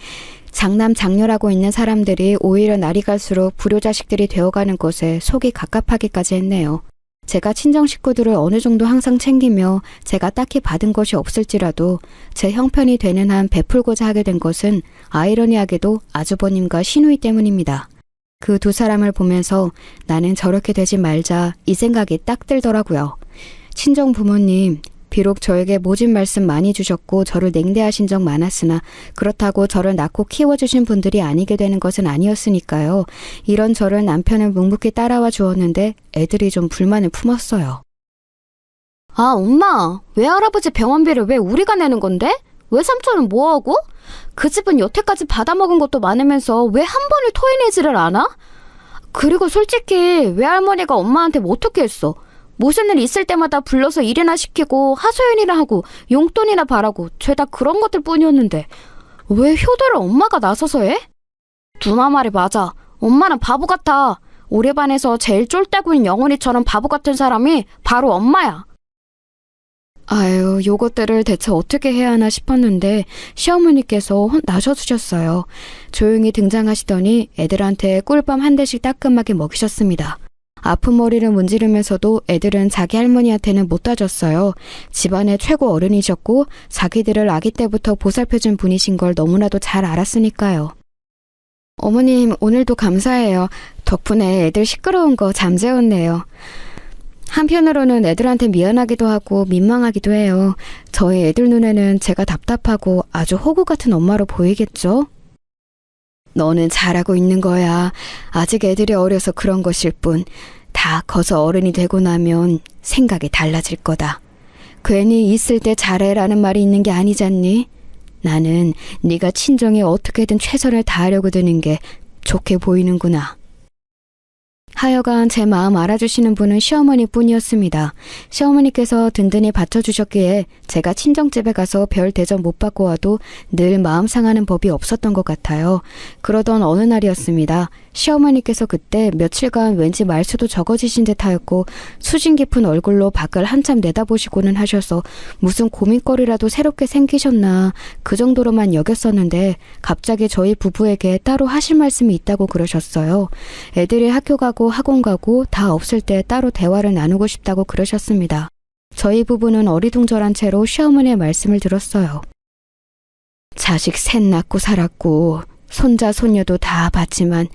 장남 장녀라고 있는 사람들이 오히려 날이 갈수록 불효자식들이 되어가는 것에 속이 갑갑하기까지 했네요. 제가 친정 식구들을 어느 정도 항상 챙기며 제가 딱히 받은 것이 없을지라도 제 형편이 되는 한 베풀고자 하게 된 것은 아이러니하게도 아주버님과 시누이 때문입니다. 그 두 사람을 보면서 나는 저렇게 되지 말자 이 생각이 딱 들더라고요. 친정 부모님, 비록 저에게 모진 말씀 많이 주셨고 저를 냉대하신 적 많았으나 그렇다고 저를 낳고 키워주신 분들이 아니게 되는 것은 아니었으니까요. 이런 저를 남편은 묵묵히 따라와 주었는데 애들이 좀 불만을 품었어요. 엄마, 외할아버지 병원비를 왜 우리가 내는 건데? 외삼촌은 뭐하고? 그 집은 여태까지 받아먹은 것도 많으면서 왜 한 번을 토해내지를 않아? 그리고 솔직히 외할머니가 엄마한테 뭐 어떻게 했어? 무슨 일 있을 때마다 불러서 일이나 시키고 하소연이나 하고 용돈이나 바라고 죄다 그런 것들 뿐이었는데 왜 효도를 엄마가 나서서 해? 누나 말이 맞아. 엄마는 바보 같아. 우리 반에서 제일 쫄대구인 영훈이처럼 바보 같은 사람이 바로 엄마야. 아유, 요것들을 대체 어떻게 해야 하나 싶었는데 시어머니께서 나서주셨어요. 조용히 등장하시더니 애들한테 꿀밤 한 대씩 따끔하게 먹이셨습니다. 아픈 머리를 문지르면서도 애들은 자기 할머니한테는 못 따졌어요. 집안의 최고 어른이셨고 자기들을 아기 때부터 보살펴준 분이신 걸 너무나도 잘 알았으니까요. 어머님, 오늘도 감사해요. 덕분에 애들 시끄러운 거 잠재웠네요. 한편으로는 애들한테 미안하기도 하고 민망하기도 해요. 저희 애들 눈에는 제가 답답하고 아주 호구 같은 엄마로 보이겠죠? 너는 잘하고 있는 거야. 아직 애들이 어려서 그런 것일 뿐. 다 커서 어른이 되고 나면 생각이 달라질 거다. 괜히 있을 때 잘해라는 말이 있는 게 아니잖니? 나는 네가 친정에 어떻게든 최선을 다하려고 드는 게 좋게 보이는구나. 하여간 제 마음 알아주시는 분은 시어머니 뿐이었습니다. 시어머니께서 든든히 받쳐주셨기에 제가 친정집에 가서 별 대접 못 받고 와도 늘 마음 상하는 법이 없었던 것 같아요. 그러던 어느 날이었습니다. 시어머니께서 그때 며칠간 왠지 말수도 적어지신 듯하였고 수진 깊은 얼굴로 밖을 한참 내다보시고는 하셔서 무슨 고민거리라도 새롭게 생기셨나 그 정도로만 여겼었는데 갑자기 저희 부부에게 따로 하실 말씀이 있다고 그러셨어요. 애들이 학교 가고 학원 가고 다 없을 때 따로 대화를 나누고 싶다고 그러셨습니다. 저희 부부는 어리둥절한 채로 시어머니의 말씀을 들었어요. 자식 셋 낳고 살았고 손자 손녀도 다 봤지만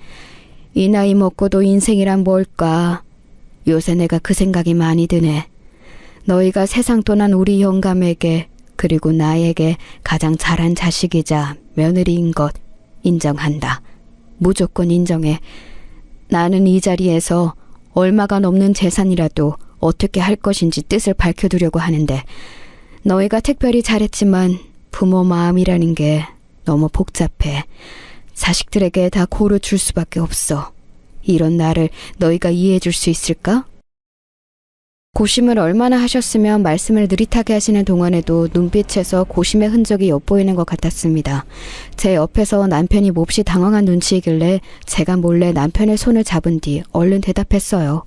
이 나이 먹고도 인생이란 뭘까? 요새 내가 그 생각이 많이 드네. 너희가 세상 떠난 우리 영감에게 그리고 나에게 가장 잘한 자식이자 며느리인 것 인정한다. 무조건 인정해. 나는 이 자리에서 얼마가 넘는 재산이라도 어떻게 할 것인지 뜻을 밝혀두려고 하는데 너희가 특별히 잘했지만 부모 마음이라는 게 너무 복잡해. 자식들에게 다 고루 줄 수밖에 없어. 이런 나를 너희가 이해해 줄 수 있을까? 고심을 얼마나 하셨으면 말씀을 느릿하게 하시는 동안에도 눈빛에서 고심의 흔적이 엿보이는 것 같았습니다. 제 옆에서 남편이 몹시 당황한 눈치이길래 제가 몰래 남편의 손을 잡은 뒤 얼른 대답했어요.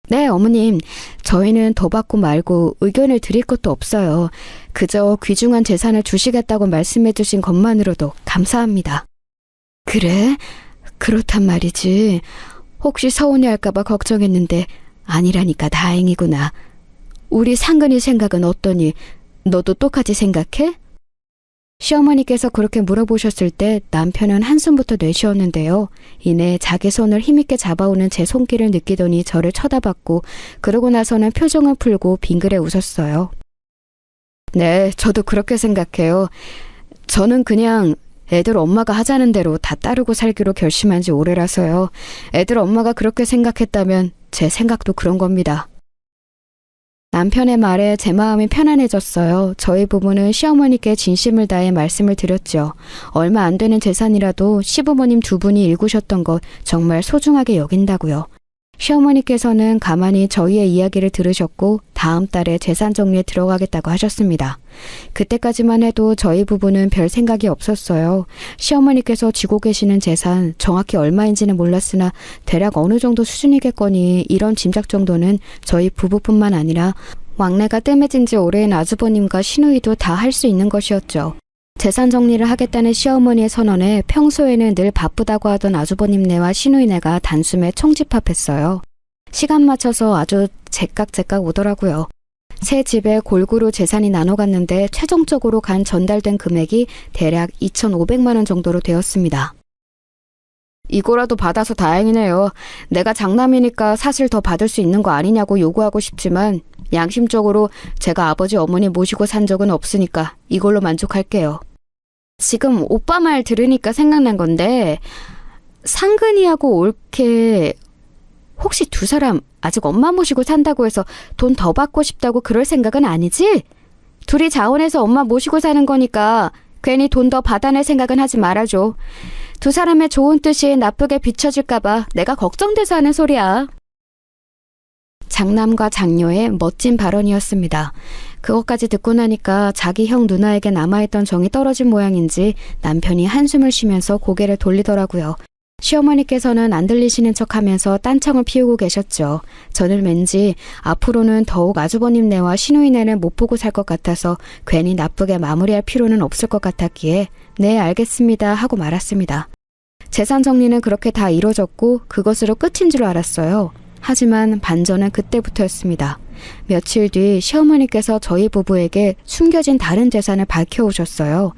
네, 어머님. 저희는 더 받고 말고 의견을 드릴 것도 없어요. 그저 귀중한 재산을 주시겠다고 말씀해 주신 것만으로도 감사합니다. 그래? 그렇단 말이지. 혹시 서운해할까봐 걱정했는데 아니라니까 다행이구나. 우리 상근이 생각은 어떠니? 너도 똑같이 생각해? 시어머니께서 그렇게 물어보셨을 때 남편은 한숨부터 내쉬었는데요. 이내 자기 손을 힘있게 잡아오는 제 손길을 느끼더니 저를 쳐다봤고 그러고 나서는 표정을 풀고 빙그레 웃었어요. 네, 저도 그렇게 생각해요. 저는 그냥 애들 엄마가 하자는 대로 다 따르고 살기로 결심한 지 오래라서요. 애들 엄마가 그렇게 생각했다면 제 생각도 그런 겁니다. 남편의 말에 제 마음이 편안해졌어요. 저희 부부는 시어머니께 진심을 다해 말씀을 드렸죠. 얼마 안 되는 재산이라도 시부모님 두 분이 일구셨던 것 정말 소중하게 여긴다고요. 시어머니께서는 가만히 저희의 이야기를 들으셨고 다음 달에 재산 정리에 들어가겠다고 하셨습니다. 그때까지만 해도 저희 부부는 별 생각이 없었어요. 시어머니께서 쥐고 계시는 재산 정확히 얼마인지는 몰랐으나 대략 어느 정도 수준이겠거니 이런 짐작 정도는 저희 부부뿐만 아니라 왕래가 뜸해진 지 오래인 아주버님과 시누이도 다 할 수 있는 것이었죠. 재산 정리를 하겠다는 시어머니의 선언에 평소에는 늘 바쁘다고 하던 아주버님네와 시누이네가 단숨에 총집합했어요. 시간 맞춰서 아주 제깍제깍 오더라고요. 새 집에 골고루 재산이 나눠갔는데 최종적으로 전달된 금액이 대략 2,500만 원 정도로 되었습니다. 이거라도 받아서 다행이네요. 내가 장남이니까 사실 더 받을 수 있는 거 아니냐고 요구하고 싶지만 양심적으로 제가 아버지 어머니 모시고 산 적은 없으니까 이걸로 만족할게요. 지금 오빠 말 들으니까 생각난 건데 상근이하고 올케 혹시 두 사람 아직 엄마 모시고 산다고 해서 돈 더 받고 싶다고 그럴 생각은 아니지? 둘이 자원해서 엄마 모시고 사는 거니까 괜히 돈 더 받아낼 생각은 하지 말아줘. 두 사람의 좋은 뜻이 나쁘게 비춰질까봐 내가 걱정돼서 하는 소리야. 장남과 장녀의 멋진 발언이었습니다. 그것까지 듣고 나니까 자기 형 누나에게 남아있던 정이 떨어진 모양인지 남편이 한숨을 쉬면서 고개를 돌리더라고요. 시어머니께서는 안 들리시는 척하면서 딴청을 피우고 계셨죠. 저는 왠지 앞으로는 더욱 아주버님네와 시누이네는 못 보고 살 것 같아서 괜히 나쁘게 마무리할 필요는 없을 것 같았기에 네, 알겠습니다 하고 말았습니다. 재산 정리는 그렇게 다 이뤄졌고 그것으로 끝인 줄 알았어요. 하지만 반전은 그때부터였습니다. 며칠 뒤 시어머니께서 저희 부부에게 숨겨진 다른 재산을 밝혀오셨어요.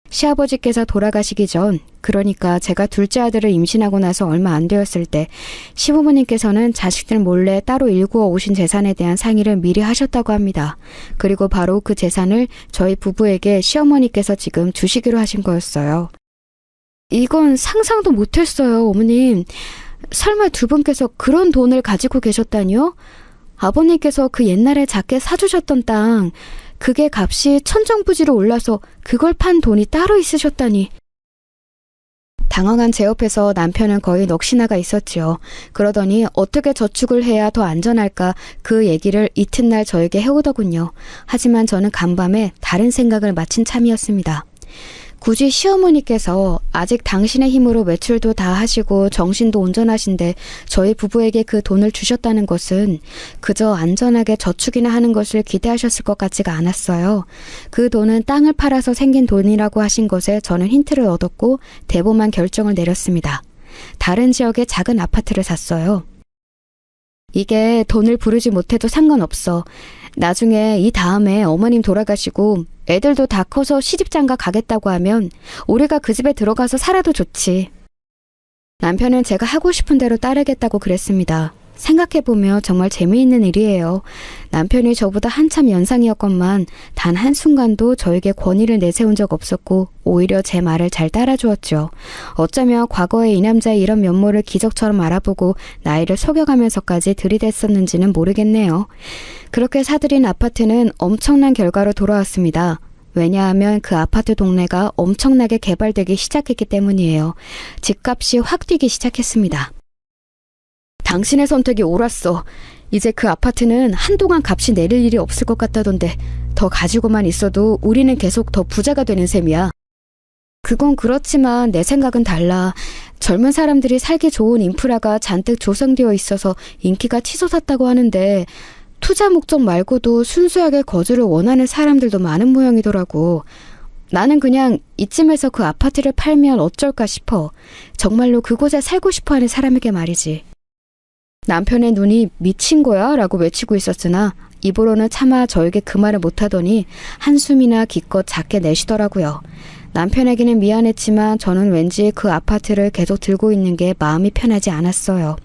시아버지께서 돌아가시기 전, 그러니까 제가 둘째 아들을 임신하고 나서 얼마 안 되었을 때 시부모님께서는 자식들 몰래 따로 일구어 오신 재산에 대한 상의를 미리 하셨다고 합니다. 그리고 바로 그 재산을 저희 부부에게 시어머니께서 지금 주시기로 하신 거였어요. 이건 상상도 못했어요, 어머님. 설마 두 분께서 그런 돈을 가지고 계셨다니요? 아버님께서 그 옛날에 작게 사주셨던 땅, 그게 값이 천정부지로 올라서 그걸 판 돈이 따로 있으셨다니. 당황한 제 옆에서 남편은 거의 넋이나가 있었지요. 그러더니 어떻게 저축을 해야 더 안전할까 그 얘기를 이튿날 저에게 해오더군요. 하지만 저는 간밤에 다른 생각을 마친 참이었습니다. 굳이 시어머니께서 아직 당신의 힘으로 외출도 다 하시고 정신도 온전하신데 저희 부부에게 그 돈을 주셨다는 것은 그저 안전하게 저축이나 하는 것을 기대하셨을 것 같지가 않았어요. 그 돈은 땅을 팔아서 생긴 돈이라고 하신 것에 저는 힌트를 얻었고 대범한 결정을 내렸습니다. 다른 지역에 작은 아파트를 샀어요. 이게 돈을 부르지 못해도 상관없어. 나중에 이 다음에 어머님 돌아가시고 애들도 다 커서 시집장가 가겠다고 하면 우리가 그 집에 들어가서 살아도 좋지. 남편은 제가 하고 싶은 대로 따르겠다고 그랬습니다. 생각해보면 정말 재미있는 일이에요. 남편이 저보다 한참 연상이었건만 단 한순간도 저에게 권위를 내세운 적 없었고 오히려 제 말을 잘 따라주었죠. 어쩌면 과거에 이 남자의 이런 면모를 기적처럼 알아보고 나이를 속여가면서까지 들이댔었는지는 모르겠네요. 그렇게 사들인 아파트는 엄청난 결과로 돌아왔습니다. 왜냐하면 그 아파트 동네가 엄청나게 개발되기 시작했기 때문이에요. 집값이 확 뛰기 시작했습니다. 당신의 선택이 옳았어. 이제 그 아파트는 한동안 값이 내릴 일이 없을 것 같다던데 더 가지고만 있어도 우리는 계속 더 부자가 되는 셈이야. 그건 그렇지만 내 생각은 달라. 젊은 사람들이 살기 좋은 인프라가 잔뜩 조성되어 있어서 인기가 치솟았다고 하는데 투자 목적 말고도 순수하게 거주를 원하는 사람들도 많은 모양이더라고. 나는 그냥 이쯤에서 그 아파트를 팔면 어쩔까 싶어. 정말로 그곳에 살고 싶어하는 사람에게 말이지. 남편의 눈이 미친 거야? 라고 외치고 있었으나 입으로는 차마 저에게 그 말을 못하더니 한숨이나 기껏 작게 내쉬더라고요. 남편에게는 미안했지만 저는 왠지 그 아파트를 계속 들고 있는 게 마음이 편하지 않았어요.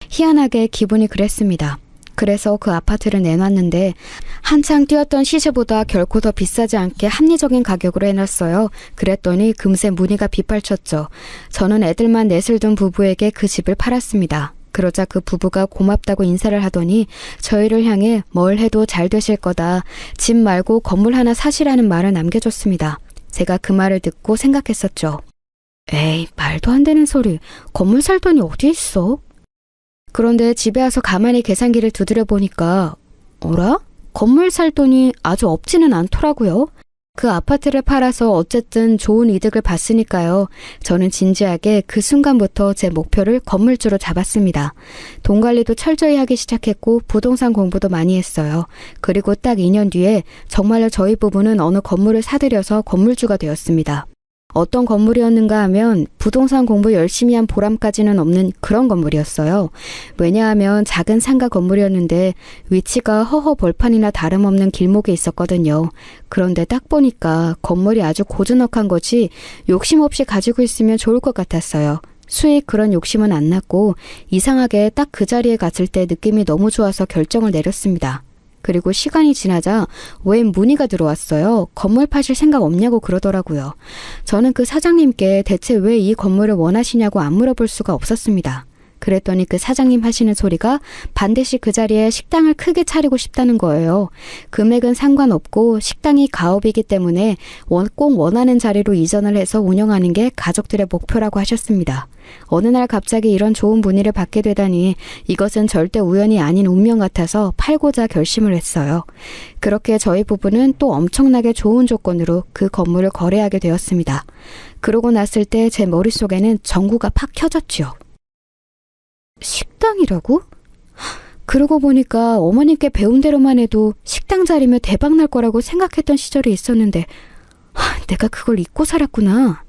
희한하게 기분이 그랬습니다. 그래서 그 아파트를 내놨는데 한창 뛰었던 시세보다 결코 더 비싸지 않게 합리적인 가격으로 해놨어요. 그랬더니 금세 문의가 빗발쳤죠. 저는 애들만 넷을 둔 부부에게 그 집을 팔았습니다. 그러자 그 부부가 고맙다고 인사를 하더니 저희를 향해 뭘 해도 잘 되실 거다. 집 말고 건물 하나 사시라는 말을 남겨줬습니다. 제가 그 말을 듣고 생각했었죠. 에이, 말도 안 되는 소리. 건물 살 돈이 어디 있어? 그런데 집에 와서 가만히 계산기를 두드려 보니까 어라? 건물 살 돈이 아주 없지는 않더라고요. 그 아파트를 팔아서 어쨌든 좋은 이득을 봤으니까요. 저는 진지하게 그 순간부터 제 목표를 건물주로 잡았습니다. 돈 관리도 철저히 하기 시작했고 부동산 공부도 많이 했어요. 그리고 딱 2년 뒤에 정말로 저희 부부는 어느 건물을 사들여서 건물주가 되었습니다. 어떤 건물이었는가 하면 부동산 공부 열심히 한 보람까지는 없는 그런 건물이었어요. 왜냐하면 작은 상가 건물이었는데 위치가 허허 벌판이나 다름없는 길목에 있었거든요. 그런데 딱 보니까 건물이 아주 고즈넉한 거지 욕심 없이 가지고 있으면 좋을 것 같았어요. 수익 그런 욕심은 안 났고 이상하게 딱 그 자리에 갔을 때 느낌이 너무 좋아서 결정을 내렸습니다. 그리고 시간이 지나자 웬 문의가 들어왔어요. 건물 파실 생각 없냐고 그러더라고요. 저는 그 사장님께 대체 왜 이 건물을 원하시냐고 안 물어볼 수가 없었습니다. 그랬더니 그 사장님 하시는 소리가 반드시 그 자리에 식당을 크게 차리고 싶다는 거예요. 금액은 상관없고 식당이 가업이기 때문에 꼭 원하는 자리로 이전을 해서 운영하는 게 가족들의 목표라고 하셨습니다. 어느 날 갑자기 이런 좋은 문의를 받게 되다니 이것은 절대 우연이 아닌 운명 같아서 팔고자 결심을 했어요. 그렇게 저희 부부는 또 엄청나게 좋은 조건으로 그 건물을 거래하게 되었습니다. 그러고 났을 때 제 머릿속에는 전구가 팍 켜졌죠. 식당이라고? 그러고 보니까 어머님께 배운 대로만 해도 식당 자리면 대박 날 거라고 생각했던 시절이 있었는데 내가 그걸 잊고 살았구나.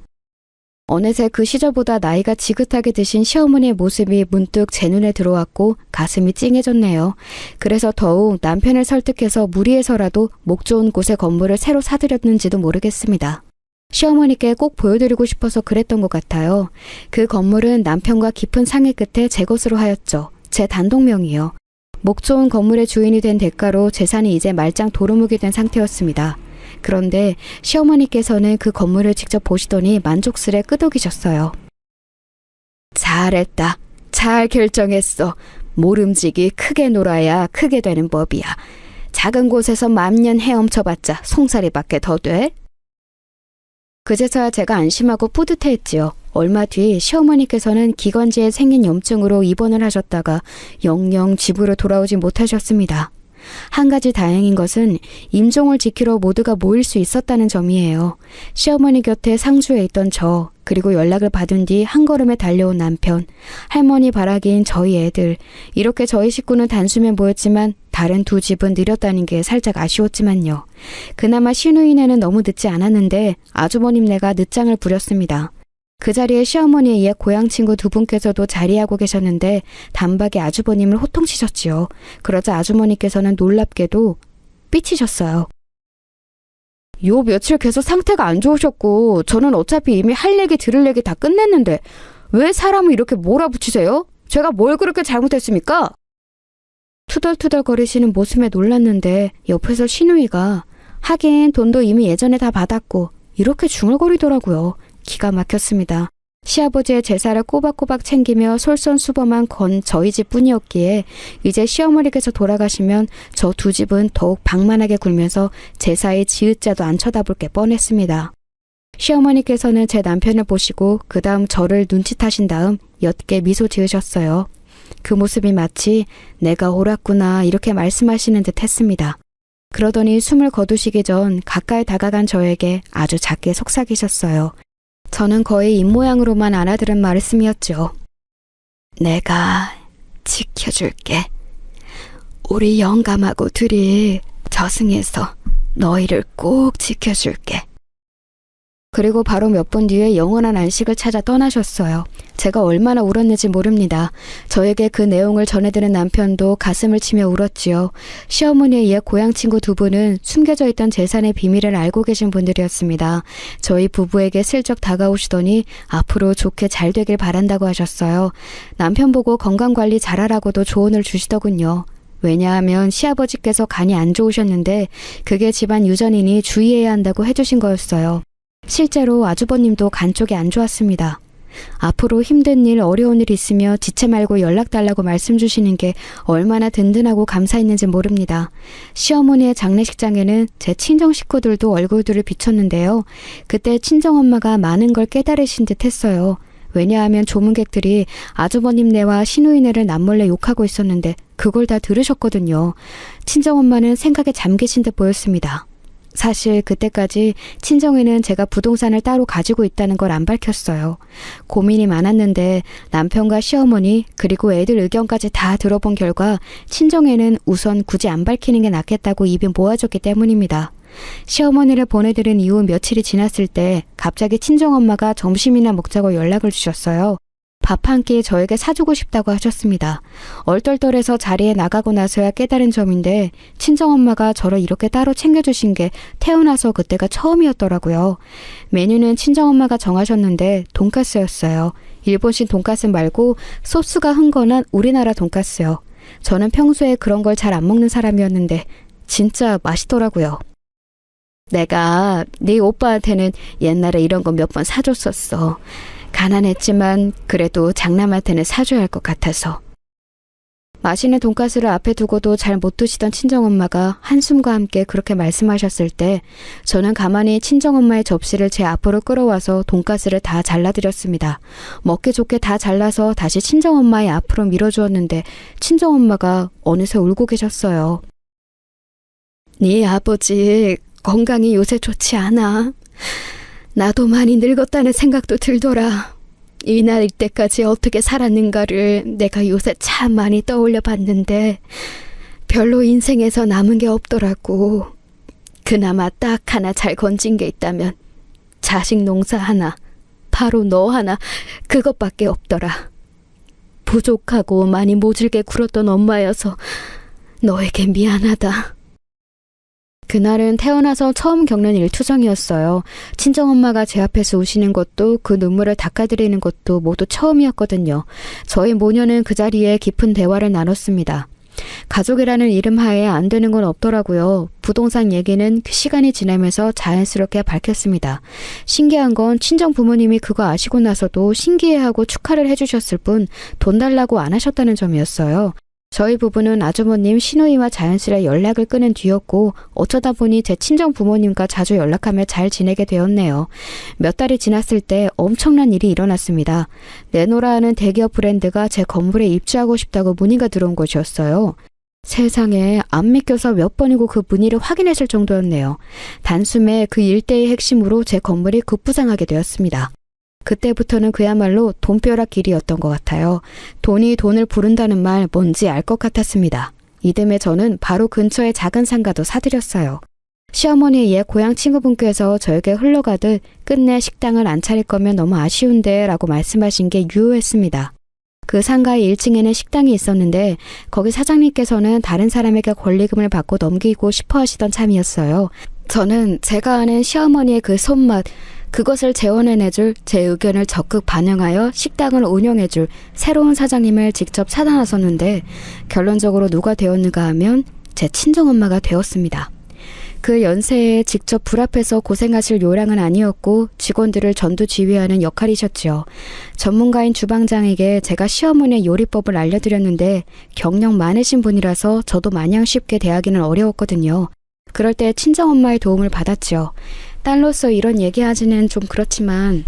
어느새 그 시절보다 나이가 지긋하게 드신 시어머니의 모습이 문득 제 눈에 들어왔고 가슴이 찡해졌네요. 그래서 더욱 남편을 설득해서 무리해서라도 목 좋은 곳에 건물을 새로 사들였는지도 모르겠습니다. 시어머니께 꼭 보여드리고 싶어서 그랬던 것 같아요. 그 건물은 남편과 깊은 상의 끝에 제 것으로 하였죠. 제 단독명이요. 목 좋은 건물의 주인이 된 대가로 재산이 이제 말짱 도루묵이 된 상태였습니다. 그런데 시어머니께서는 그 건물을 직접 보시더니 만족스레 끄덕이셨어요. 잘했다. 잘 결정했어. 모름지기 크게 놀아야 크게 되는 법이야. 작은 곳에서 만년 헤엄쳐봤자 송사리밖에 더 돼? 그제서야 제가 안심하고 뿌듯해했지요. 얼마 뒤 시어머니께서는 기관지에 생긴 염증으로 입원을 하셨다가 영영 집으로 돌아오지 못하셨습니다. 한 가지 다행인 것은 임종을 지키러 모두가 모일 수 있었다는 점이에요. 시어머니 곁에 상주에 있던 저, 그리고 연락을 받은 뒤 한 걸음에 달려온 남편, 할머니 바라기인 저희 애들, 이렇게 저희 식구는 단숨에 모였지만 다른 두 집은 느렸다는 게 살짝 아쉬웠지만요. 그나마 시누이네는 너무 늦지 않았는데 아주버님네가 늦장을 부렸습니다. 그 자리에 시어머니의 옛 고향 친구 두 분께서도 자리하고 계셨는데 단박에 아주버님을 호통치셨지요. 그러자 아주머니께서는 놀랍게도 삐치셨어요. 요 며칠 계속 상태가 안 좋으셨고 저는 어차피 이미 할 얘기 들을 얘기 다 끝냈는데 왜 사람을 이렇게 몰아붙이세요? 제가 뭘 그렇게 잘못했습니까? 투덜투덜거리시는 모습에 놀랐는데 옆에서 시누이가 하긴 돈도 이미 예전에 다 받았고 이렇게 중얼거리더라고요. 기가 막혔습니다. 시아버지의 제사를 꼬박꼬박 챙기며 솔선수범한 건 저희 집뿐이었기에 이제 시어머니께서 돌아가시면 저 두 집은 더욱 방만하게 굴면서 제사의 지읒자도 안 쳐다볼 게 뻔했습니다. 시어머니께서는 제 남편을 보시고 그 다음 저를 눈치타신 다음 옅게 미소 지으셨어요. 그 모습이 마치 내가 옳았구나 이렇게 말씀하시는 듯 했습니다. 그러더니 숨을 거두시기 전 가까이 다가간 저에게 아주 작게 속삭이셨어요. 저는 거의 입모양으로만 알아들은 말씀이었죠. 내가 지켜줄게. 우리 영감하고 둘이 저승에서 너희를 꼭 지켜줄게. 그리고 바로 몇 분 뒤에 영원한 안식을 찾아 떠나셨어요. 제가 얼마나 울었는지 모릅니다. 저에게 그 내용을 전해드는 남편도 가슴을 치며 울었지요. 시어머니에 의해 고향 친구 두 분은 숨겨져 있던 재산의 비밀을 알고 계신 분들이었습니다. 저희 부부에게 슬쩍 다가오시더니 앞으로 좋게 잘 되길 바란다고 하셨어요. 남편 보고 건강관리 잘하라고도 조언을 주시더군요. 왜냐하면 시아버지께서 간이 안 좋으셨는데 그게 집안 유전이니 주의해야 한다고 해주신 거였어요. 실제로 아주버님도 간 쪽이 안 좋았습니다. 앞으로 힘든 일, 어려운 일 있으며 지체 말고 연락 달라고 말씀 주시는 게 얼마나 든든하고 감사했는지 모릅니다. 시어머니의 장례식장에는 제 친정 식구들도 얼굴들을 비췄는데요. 그때 친정엄마가 많은 걸 깨달으신 듯 했어요. 왜냐하면 조문객들이 아주버님네와 시누이네를 남몰래 욕하고 있었는데 그걸 다 들으셨거든요. 친정엄마는 생각에 잠기신 듯 보였습니다. 사실 그때까지 친정에는 제가 부동산을 따로 가지고 있다는 걸 안 밝혔어요. 고민이 많았는데 남편과 시어머니 그리고 애들 의견까지 다 들어본 결과 친정에는 우선 굳이 안 밝히는 게 낫겠다고 입이 모아졌기 때문입니다. 시어머니를 보내드린 이후 며칠이 지났을 때 갑자기 친정엄마가 점심이나 먹자고 연락을 주셨어요. 밥 한 끼 저에게 사주고 싶다고 하셨습니다. 얼떨떨해서 자리에 나가고 나서야 깨달은 점인데 친정엄마가 저를 이렇게 따로 챙겨주신 게 태어나서 그때가 처음이었더라고요. 메뉴는 친정엄마가 정하셨는데 돈가스였어요. 일본식 돈가스 말고 소스가 흥건한 우리나라 돈가스요. 저는 평소에 그런 걸 잘 안 먹는 사람이었는데 진짜 맛있더라고요. 내가 네 오빠한테는 옛날에 이런 거 몇 번 사줬었어. 가난했지만 그래도 장남할 때는 사줘야 할 것 같아서. 맛있는 돈가스를 앞에 두고도 잘 못 드시던 친정엄마가 한숨과 함께 그렇게 말씀하셨을 때 저는 가만히 친정엄마의 접시를 제 앞으로 끌어와서 돈가스를 다 잘라드렸습니다. 먹기 좋게 다 잘라서 다시 친정엄마의 앞으로 밀어주었는데 친정엄마가 어느새 울고 계셨어요. 네 아버지 건강이 요새 좋지 않아. 나도 많이 늙었다는 생각도 들더라. 이 나이 때까지 어떻게 살았는가를 내가 요새 참 많이 떠올려 봤는데 별로 인생에서 남은 게 없더라고. 그나마 딱 하나 잘 건진 게 있다면 자식 농사 하나, 바로 너 하나, 그것밖에 없더라. 부족하고 많이 모질게 굴었던 엄마여서 너에게 미안하다. 그날은 태어나서 처음 겪는 일투정이었어요. 친정엄마가 제 앞에서 우시는 것도 그 눈물을 닦아드리는 것도 모두 처음이었거든요. 저희 모녀는 그 자리에 깊은 대화를 나눴습니다. 가족이라는 이름 하에 안 되는 건 없더라고요. 부동산 얘기는 시간이 지나면서 자연스럽게 밝혔습니다. 신기한 건 친정 부모님이 그거 아시고 나서도 신기해하고 축하를 해주셨을 뿐 돈 달라고 안 하셨다는 점이었어요. 저희 부부는 아주버님 시누이와 자연스레 연락을 끊은 뒤였고 어쩌다 보니 제 친정 부모님과 자주 연락하며 잘 지내게 되었네요. 몇 달이 지났을 때 엄청난 일이 일어났습니다. 네노라 하는 대기업 브랜드가 제 건물에 입주하고 싶다고 문의가 들어온 것이었어요. 세상에 안 믿겨서 몇 번이고 그 문의를 확인했을 정도였네요. 단숨에 그 일대의 핵심으로 제 건물이 급부상하게 되었습니다. 그때부터는 그야말로 돈벼락 길이었던 것 같아요. 돈이 돈을 부른다는 말 뭔지 알 것 같았습니다. 이듬해 저는 바로 근처에 작은 상가도 사들였어요. 시어머니에 의해 고향 친구분께서 저에게 흘러가듯 끝내 식당을 안 차릴 거면 너무 아쉬운데 라고 말씀하신 게 유효했습니다. 그 상가의 1층에는 식당이 있었는데 거기 사장님께서는 다른 사람에게 권리금을 받고 넘기고 싶어 하시던 참이었어요. 저는 제가 아는 시어머니의 그 손맛, 그것을 재원해내줄 제 의견을 적극 반영하여 식당을 운영해줄 새로운 사장님을 직접 찾아 나섰는데 결론적으로 누가 되었는가 하면 제 친정엄마가 되었습니다. 그 연세에 직접 불 앞에서 고생하실 요량은 아니었고 직원들을 전두지휘하는 역할이셨지요. 전문가인 주방장에게 제가 시어머니의 요리법을 알려드렸는데 경력 많으신 분이라서 저도 마냥 쉽게 대하기는 어려웠거든요. 그럴 때 친정엄마의 도움을 받았지요. 딸로서 이런 얘기하지는 좀 그렇지만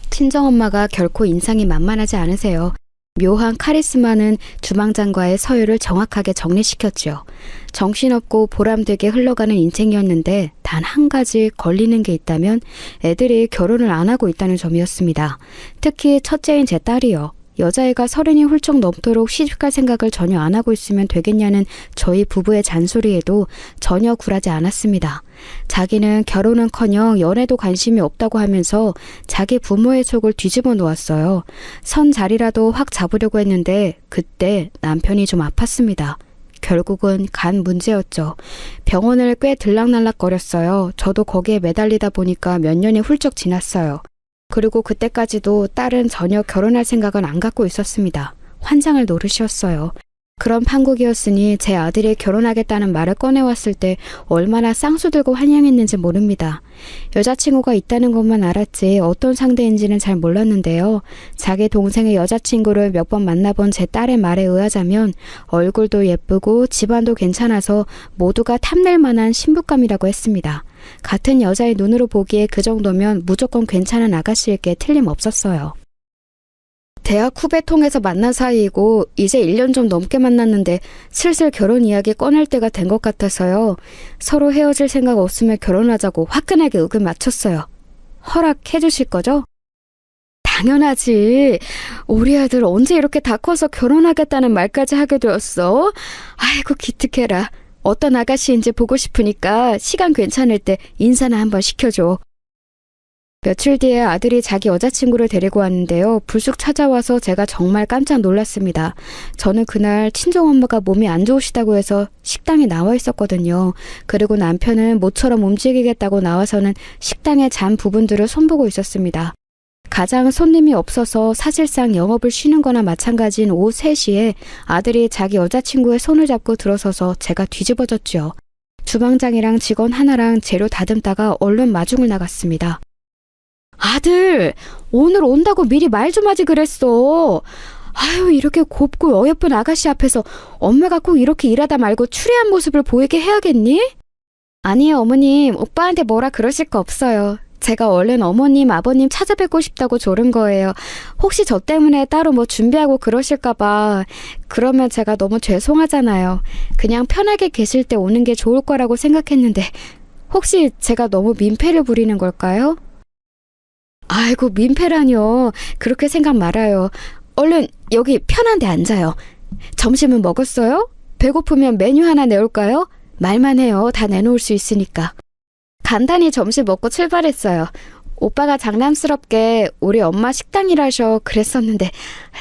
친정엄마가 결코 인상이 만만하지 않으세요. 묘한 카리스마는 주방장과의 서열을 정확하게 정리시켰죠. 정신없고 보람되게 흘러가는 인생이었는데 단 한 가지 걸리는 게 있다면 애들이 결혼을 안 하고 있다는 점이었습니다. 특히 첫째인 제 딸이요. 여자애가 30이 훌쩍 넘도록 시집갈 생각을 전혀 안 하고 있으면 되겠냐는 저희 부부의 잔소리에도 전혀 굴하지 않았습니다. 자기는 결혼은커녕 연애도 관심이 없다고 하면서 자기 부모의 속을 뒤집어 놓았어요. 선 자리라도 확 잡으려고 했는데 그때 남편이 좀 아팠습니다. 결국은 간 문제였죠. 병원을 꽤 들락날락거렸어요. 저도 거기에 매달리다 보니까 몇 년이 훌쩍 지났어요. 그리고 그때까지도 딸은 전혀 결혼할 생각은 안 갖고 있었습니다. 환장을 노릇이었어요. 그런 판국이었으니 제 아들이 결혼하겠다는 말을 꺼내왔을 때 얼마나 쌍수들고 환영했는지 모릅니다. 여자친구가 있다는 것만 알았지 어떤 상대인지는 잘 몰랐는데요. 자기 동생의 여자친구를 몇 번 만나본 제 딸의 말에 의하자면 얼굴도 예쁘고 집안도 괜찮아서 모두가 탐낼 만한 신부감이라고 했습니다. 같은 여자의 눈으로 보기에 그 정도면 무조건 괜찮은 아가씨일 게 틀림없었어요. 대학 후배 통해서 만난 사이이고 이제 1년 좀 넘게 만났는데 슬슬 결혼 이야기 꺼낼 때가 된 것 같아서요. 서로 헤어질 생각 없으면 결혼하자고 화끈하게 의견 맞췄어요. 허락해 주실 거죠? 당연하지. 우리 아들 언제 이렇게 다 커서 결혼하겠다는 말까지 하게 되었어? 아이고 기특해라. 어떤 아가씨인지 보고 싶으니까 시간 괜찮을 때 인사나 한번 시켜줘. 며칠 뒤에 아들이 자기 여자친구를 데리고 왔는데요. 불쑥 찾아와서 제가 정말 깜짝 놀랐습니다. 저는 그날 친정엄마가 몸이 안 좋으시다고 해서 식당에 나와 있었거든요. 그리고 남편은 모처럼 움직이겠다고 나와서는 식당의 잔 부분들을 손보고 있었습니다. 가장 손님이 없어서 사실상 영업을 쉬는 거나 마찬가지인 오후 3시에 아들이 자기 여자친구의 손을 잡고 들어서서 제가 뒤집어졌죠. 주방장이랑 직원 하나랑 재료 다듬다가 얼른 마중을 나갔습니다. 아들, 오늘 온다고 미리 말 좀 하지 그랬어. 아유, 이렇게 곱고 어여쁜 아가씨 앞에서 엄마가 꼭 이렇게 일하다 말고 추리한 모습을 보이게 해야겠니? 아니에요, 어머님. 오빠한테 뭐라 그러실 거 없어요. 제가 얼른 어머님, 아버님 찾아뵙고 싶다고 조른 거예요. 혹시 저 때문에 따로 뭐 준비하고 그러실까 봐. 그러면 제가 너무 죄송하잖아요. 그냥 편하게 계실 때 오는 게 좋을 거라고 생각했는데 혹시 제가 너무 민폐를 부리는 걸까요? 아이고, 민폐라뇨. 그렇게 생각 말아요. 얼른 여기 편한 데 앉아요. 점심은 먹었어요? 배고프면 메뉴 하나 내올까요? 말만 해요. 다 내놓을 수 있으니까. 간단히 점심 먹고 출발했어요. 오빠가 장난스럽게 우리 엄마 식당이라셔 그랬었는데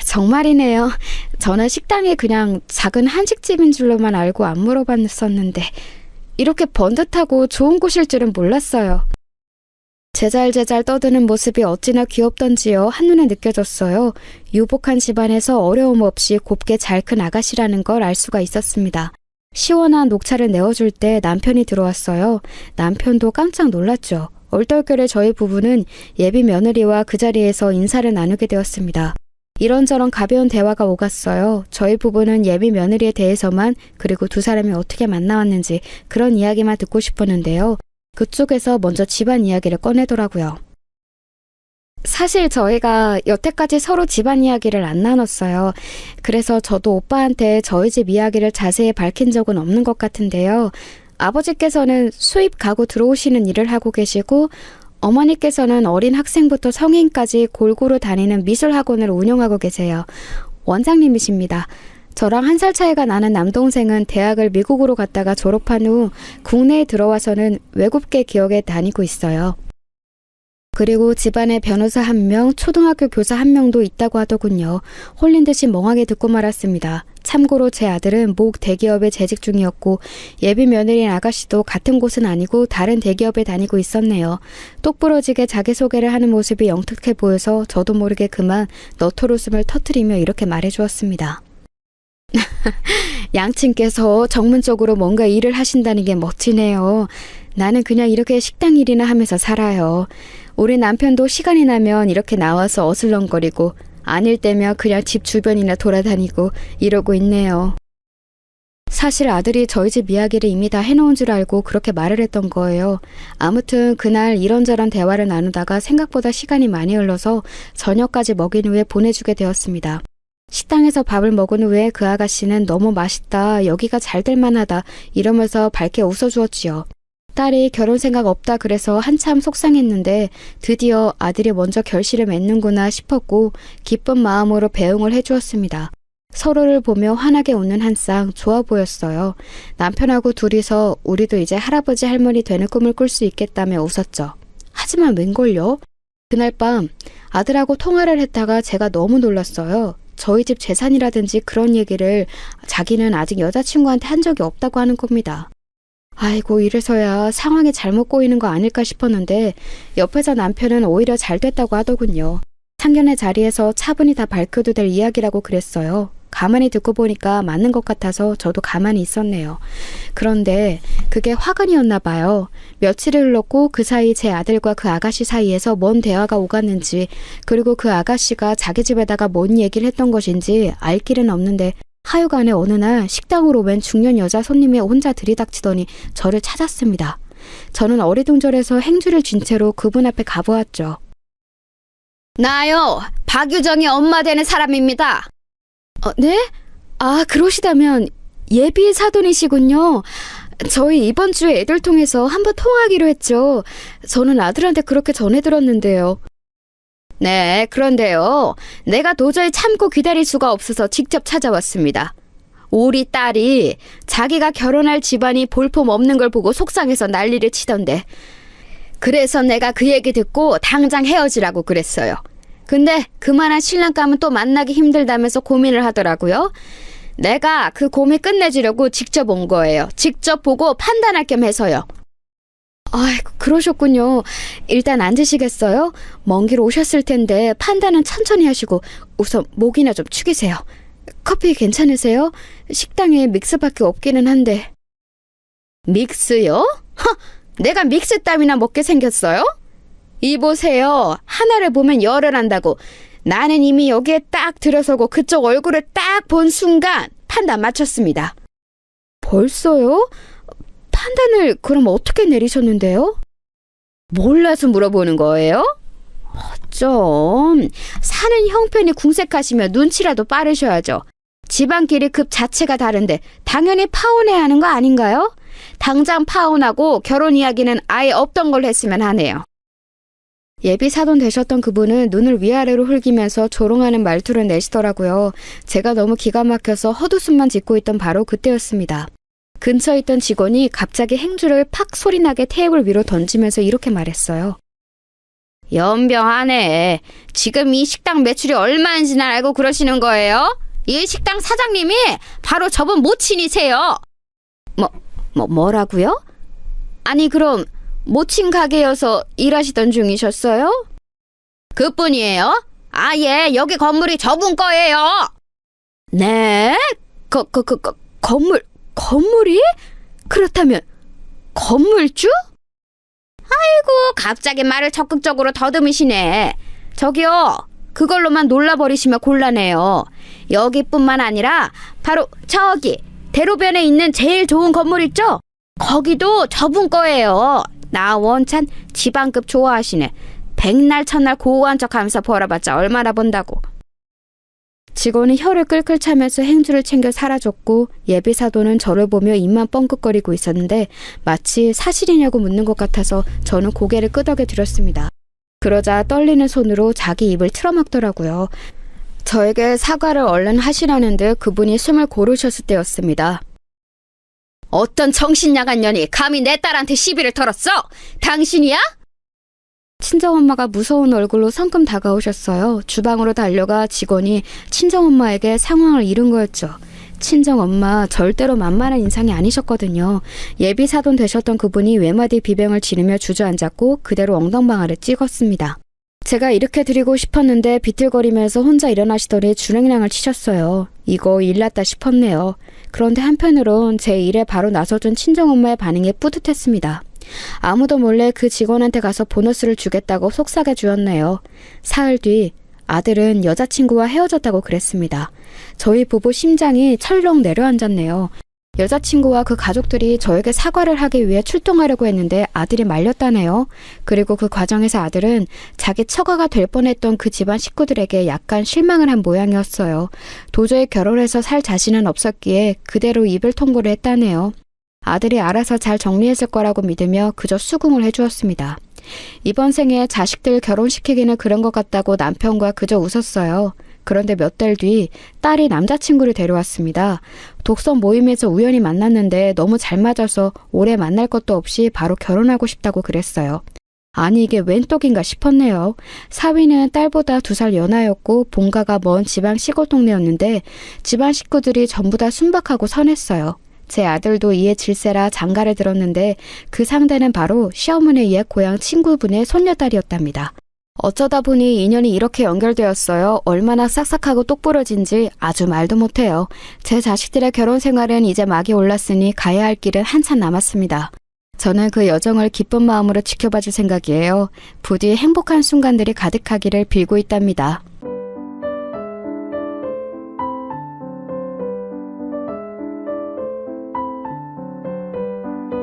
정말이네요. 저는 식당이 그냥 작은 한식집인 줄로만 알고 안 물어봤었는데 이렇게 번듯하고 좋은 곳일 줄은 몰랐어요. 제잘제잘 떠드는 모습이 어찌나 귀엽던지요. 한눈에 느껴졌어요. 유복한 집안에서 어려움 없이 곱게 잘 큰 아가씨라는 걸 알 수가 있었습니다. 시원한 녹차를 내어줄 때 남편이 들어왔어요. 남편도 깜짝 놀랐죠. 얼떨결에 저희 부부는 예비 며느리와 그 자리에서 인사를 나누게 되었습니다. 이런저런 가벼운 대화가 오갔어요. 저희 부부는 예비 며느리에 대해서만 그리고 두 사람이 어떻게 만나왔는지 그런 이야기만 듣고 싶었는데요. 그쪽에서 먼저 집안 이야기를 꺼내더라고요. 사실 저희가 여태까지 서로 집안 이야기를 안 나눴어요. 그래서 저도 오빠한테 저희 집 이야기를 자세히 밝힌 적은 없는 것 같은데요. 아버지께서는 수입 가구 들어오시는 일을 하고 계시고 어머니께서는 어린 학생부터 성인까지 골고루 다니는 미술학원을 운영하고 계세요. 원장님이십니다. 저랑 1살 차이가 나는 남동생은 대학을 미국으로 갔다가 졸업한 후 국내에 들어와서는 외국계 기업에 다니고 있어요. 그리고 집안에 변호사 1명, 초등학교 교사 1명도 있다고 하더군요. 홀린 듯이 멍하게 듣고 말았습니다. 참고로 제 아들은 모 대기업에 재직 중이었고 예비 며느리인 아가씨도 같은 곳은 아니고 다른 대기업에 다니고 있었네요. 똑부러지게 자기소개를 하는 모습이 영특해 보여서 저도 모르게 그만 너털웃음을 터뜨리며 이렇게 말해주었습니다. 양친께서 전문적으로 뭔가 일을 하신다는 게 멋지네요. 나는 그냥 이렇게 식당 일이나 하면서 살아요. 우리 남편도 시간이 나면 이렇게 나와서 어슬렁거리고 아닐 때면 그냥 집 주변이나 돌아다니고 이러고 있네요. 사실 아들이 저희 집 이야기를 이미 다 해놓은 줄 알고 그렇게 말을 했던 거예요. 아무튼 그날 이런저런 대화를 나누다가 생각보다 시간이 많이 흘러서 저녁까지 먹인 후에 보내주게 되었습니다. 식당에서 밥을 먹은 후에 그 아가씨는 너무 맛있다, 여기가 잘 될 만하다 이러면서 밝게 웃어주었지요. 딸이 결혼 생각 없다 그래서 한참 속상했는데 드디어 아들이 먼저 결실을 맺는구나 싶었고 기쁜 마음으로 배웅을 해주었습니다. 서로를 보며 환하게 웃는 한 쌍 좋아 보였어요. 남편하고 둘이서 우리도 이제 할아버지 할머니 되는 꿈을 꿀 수 있겠다며 웃었죠. 하지만 웬걸요? 그날 밤 아들하고 통화를 했다가 제가 너무 놀랐어요. 저희 집 재산이라든지 그런 얘기를 자기는 아직 여자친구한테 한 적이 없다고 하는 겁니다. 아이고, 이래서야 상황이 잘못 꼬이는 거 아닐까 싶었는데 옆에서 남편은 오히려 잘 됐다고 하더군요. 상견례 자리에서 차분히 다 밝혀도 될 이야기라고 그랬어요. 가만히 듣고 보니까 맞는 것 같아서 저도 가만히 있었네요. 그런데 그게 화근이었나 봐요. 며칠이 흘렀고 그 사이 제 아들과 그 아가씨 사이에서 뭔 대화가 오갔는지, 그리고 그 아가씨가 자기 집에다가 뭔 얘기를 했던 것인지 알 길은 없는데 하여간에 어느 날 식당으로 웬 중년 여자 손님이 혼자 들이닥치더니 저를 찾았습니다. 저는 어리둥절해서 행주를 쥔 채로 그분 앞에 가보았죠. 나요, 박유정이 엄마 되는 사람입니다. 네? 아, 그러시다면 예비 사돈이시군요. 저희 이번 주에 애들 통해서 한번 통화하기로 했죠. 저는 아들한테 그렇게 전해 들었는데요. 네, 그런데요. 내가 도저히 참고 기다릴 수가 없어서 직접 찾아왔습니다. 우리 딸이 자기가 결혼할 집안이 볼품 없는 걸 보고 속상해서 난리를 치던데. 그래서 내가 그 얘기 듣고 당장 헤어지라고 그랬어요. 근데 그만한 신랑감은 또 만나기 힘들다면서 고민을 하더라고요. 내가 그 고민 끝내주려고 직접 온 거예요. 직접 보고 판단할 겸 해서요. 아이고, 그러셨군요. 일단 앉으시겠어요? 먼 길 오셨을 텐데 판단은 천천히 하시고 우선 목이나 좀 축이세요. 커피 괜찮으세요? 식당에 믹스밖에 없기는 한데. 믹스요? 허! 내가 믹스 땀이나 먹게 생겼어요? 이보세요. 하나를 보면 열을 한다고. 나는 이미 여기에 딱 들어서고 그쪽 얼굴을 딱 본 순간 판단 맞췄습니다. 벌써요? 판단을 그럼 어떻게 내리셨는데요? 몰라서 물어보는 거예요? 좀 사는 형편이 궁색하시면 눈치라도 빠르셔야죠. 집안끼리 급 자체가 다른데 당연히 파혼해야 하는 거 아닌가요? 당장 파혼하고 결혼 이야기는 아예 없던 걸로 했으면 하네요. 예비 사돈 되셨던 그분은 눈을 위아래로 흘기면서 조롱하는 말투를 내시더라고요. 제가 너무 기가 막혀서 헛웃음만 짓고 있던 바로 그때였습니다. 근처에 있던 직원이 갑자기 행주를 팍 소리나게 테이블 위로 던지면서 이렇게 말했어요. 연병하네. 지금 이 식당 매출이 얼마인지는 알고 그러시는 거예요? 이 식당 사장님이 바로 저분 모친이세요. 뭐라고요? 아니 그럼 모친 가게여서 일하시던 중이셨어요? 그뿐이에요. 아예 여기 건물이 저분 거예요. 네? 건물이? 그렇다면 건물주? 아이고, 갑자기 말을 적극적으로 더듬으시네. 저기요, 그걸로만 놀라버리시면 곤란해요. 여기뿐만 아니라 바로 저기 대로변에 있는 제일 좋은 건물 있죠? 거기도 저분 거예요. 나 원찬 지방급 좋아하시네. 백날 천날 고고한 척하면서 벌어봤자 얼마나 번다고. 직원은 혀를 끌끌 차면서 행주를 챙겨 사라졌고 예비 사돈은 저를 보며 입만 뻥긋거리고 있었는데 마치 사실이냐고 묻는 것 같아서 저는 고개를 끄덕여 드렸습니다. 그러자 떨리는 손으로 자기 입을 틀어막더라고요. 저에게 사과를 얼른 하시라는 듯 그분이 숨을 고르셨을 때였습니다. 어떤 정신 나간 년이 감히 내 딸한테 시비를 털었어? 당신이야? 친정엄마가 무서운 얼굴로 성큼 다가오셨어요. 주방으로 달려가 직원이 친정엄마에게 상황을 이른 거였죠. 친정엄마 절대로 만만한 인상이 아니셨거든요. 예비 사돈 되셨던 그분이 외마디 비병을 지르며 주저앉았고 그대로 엉덩방아를 찍었습니다. 제가 이렇게 드리고 싶었는데 비틀거리면서 혼자 일어나시더니 주랭랑을 치셨어요. 이거 일났다 싶었네요. 그런데 한편으론 제 일에 바로 나서준 친정엄마의 반응에 뿌듯했습니다. 아무도 몰래 그 직원한테 가서 보너스를 주겠다고 속삭여 주었네요. 사흘 뒤 아들은 여자친구와 헤어졌다고 그랬습니다. 저희 부부 심장이 철렁 내려앉았네요. 여자친구와 그 가족들이 저에게 사과를 하기 위해 출동하려고 했는데 아들이 말렸다네요. 그리고 그 과정에서 아들은 자기 처가가 될 뻔했던 그 집안 식구들에게 약간 실망을 한 모양이었어요. 도저히 결혼해서 살 자신은 없었기에 그대로 이별 통보를 했다네요. 아들이 알아서 잘 정리했을 거라고 믿으며 그저 수긍을 해주었습니다. 이번 생에 자식들 결혼시키기는 그런 것 같다고 남편과 그저 웃었어요. 그런데 몇 달 뒤 딸이 남자친구를 데려왔습니다. 독서 모임에서 우연히 만났는데 너무 잘 맞아서 오래 만날 것도 없이 바로 결혼하고 싶다고 그랬어요. 아니 이게 웬 떡인가 싶었네요. 사위는 딸보다 2살 연하였고 본가가 먼 지방 시골 동네였는데 집안 식구들이 전부 다 순박하고 선했어요. 제 아들도 이에 질세라 장가를 들었는데 그 상대는 바로 시어머니 옛 고향 친구분의 손녀딸이었답니다. 어쩌다 보니 인연이 이렇게 연결되었어요. 얼마나 싹싹하고 똑부러진지 아주 말도 못해요. 제 자식들의 결혼 생활은 이제 막이 올랐으니 가야 할 길은 한참 남았습니다. 저는 그 여정을 기쁜 마음으로 지켜봐줄 생각이에요. 부디 행복한 순간들이 가득하기를 빌고 있답니다.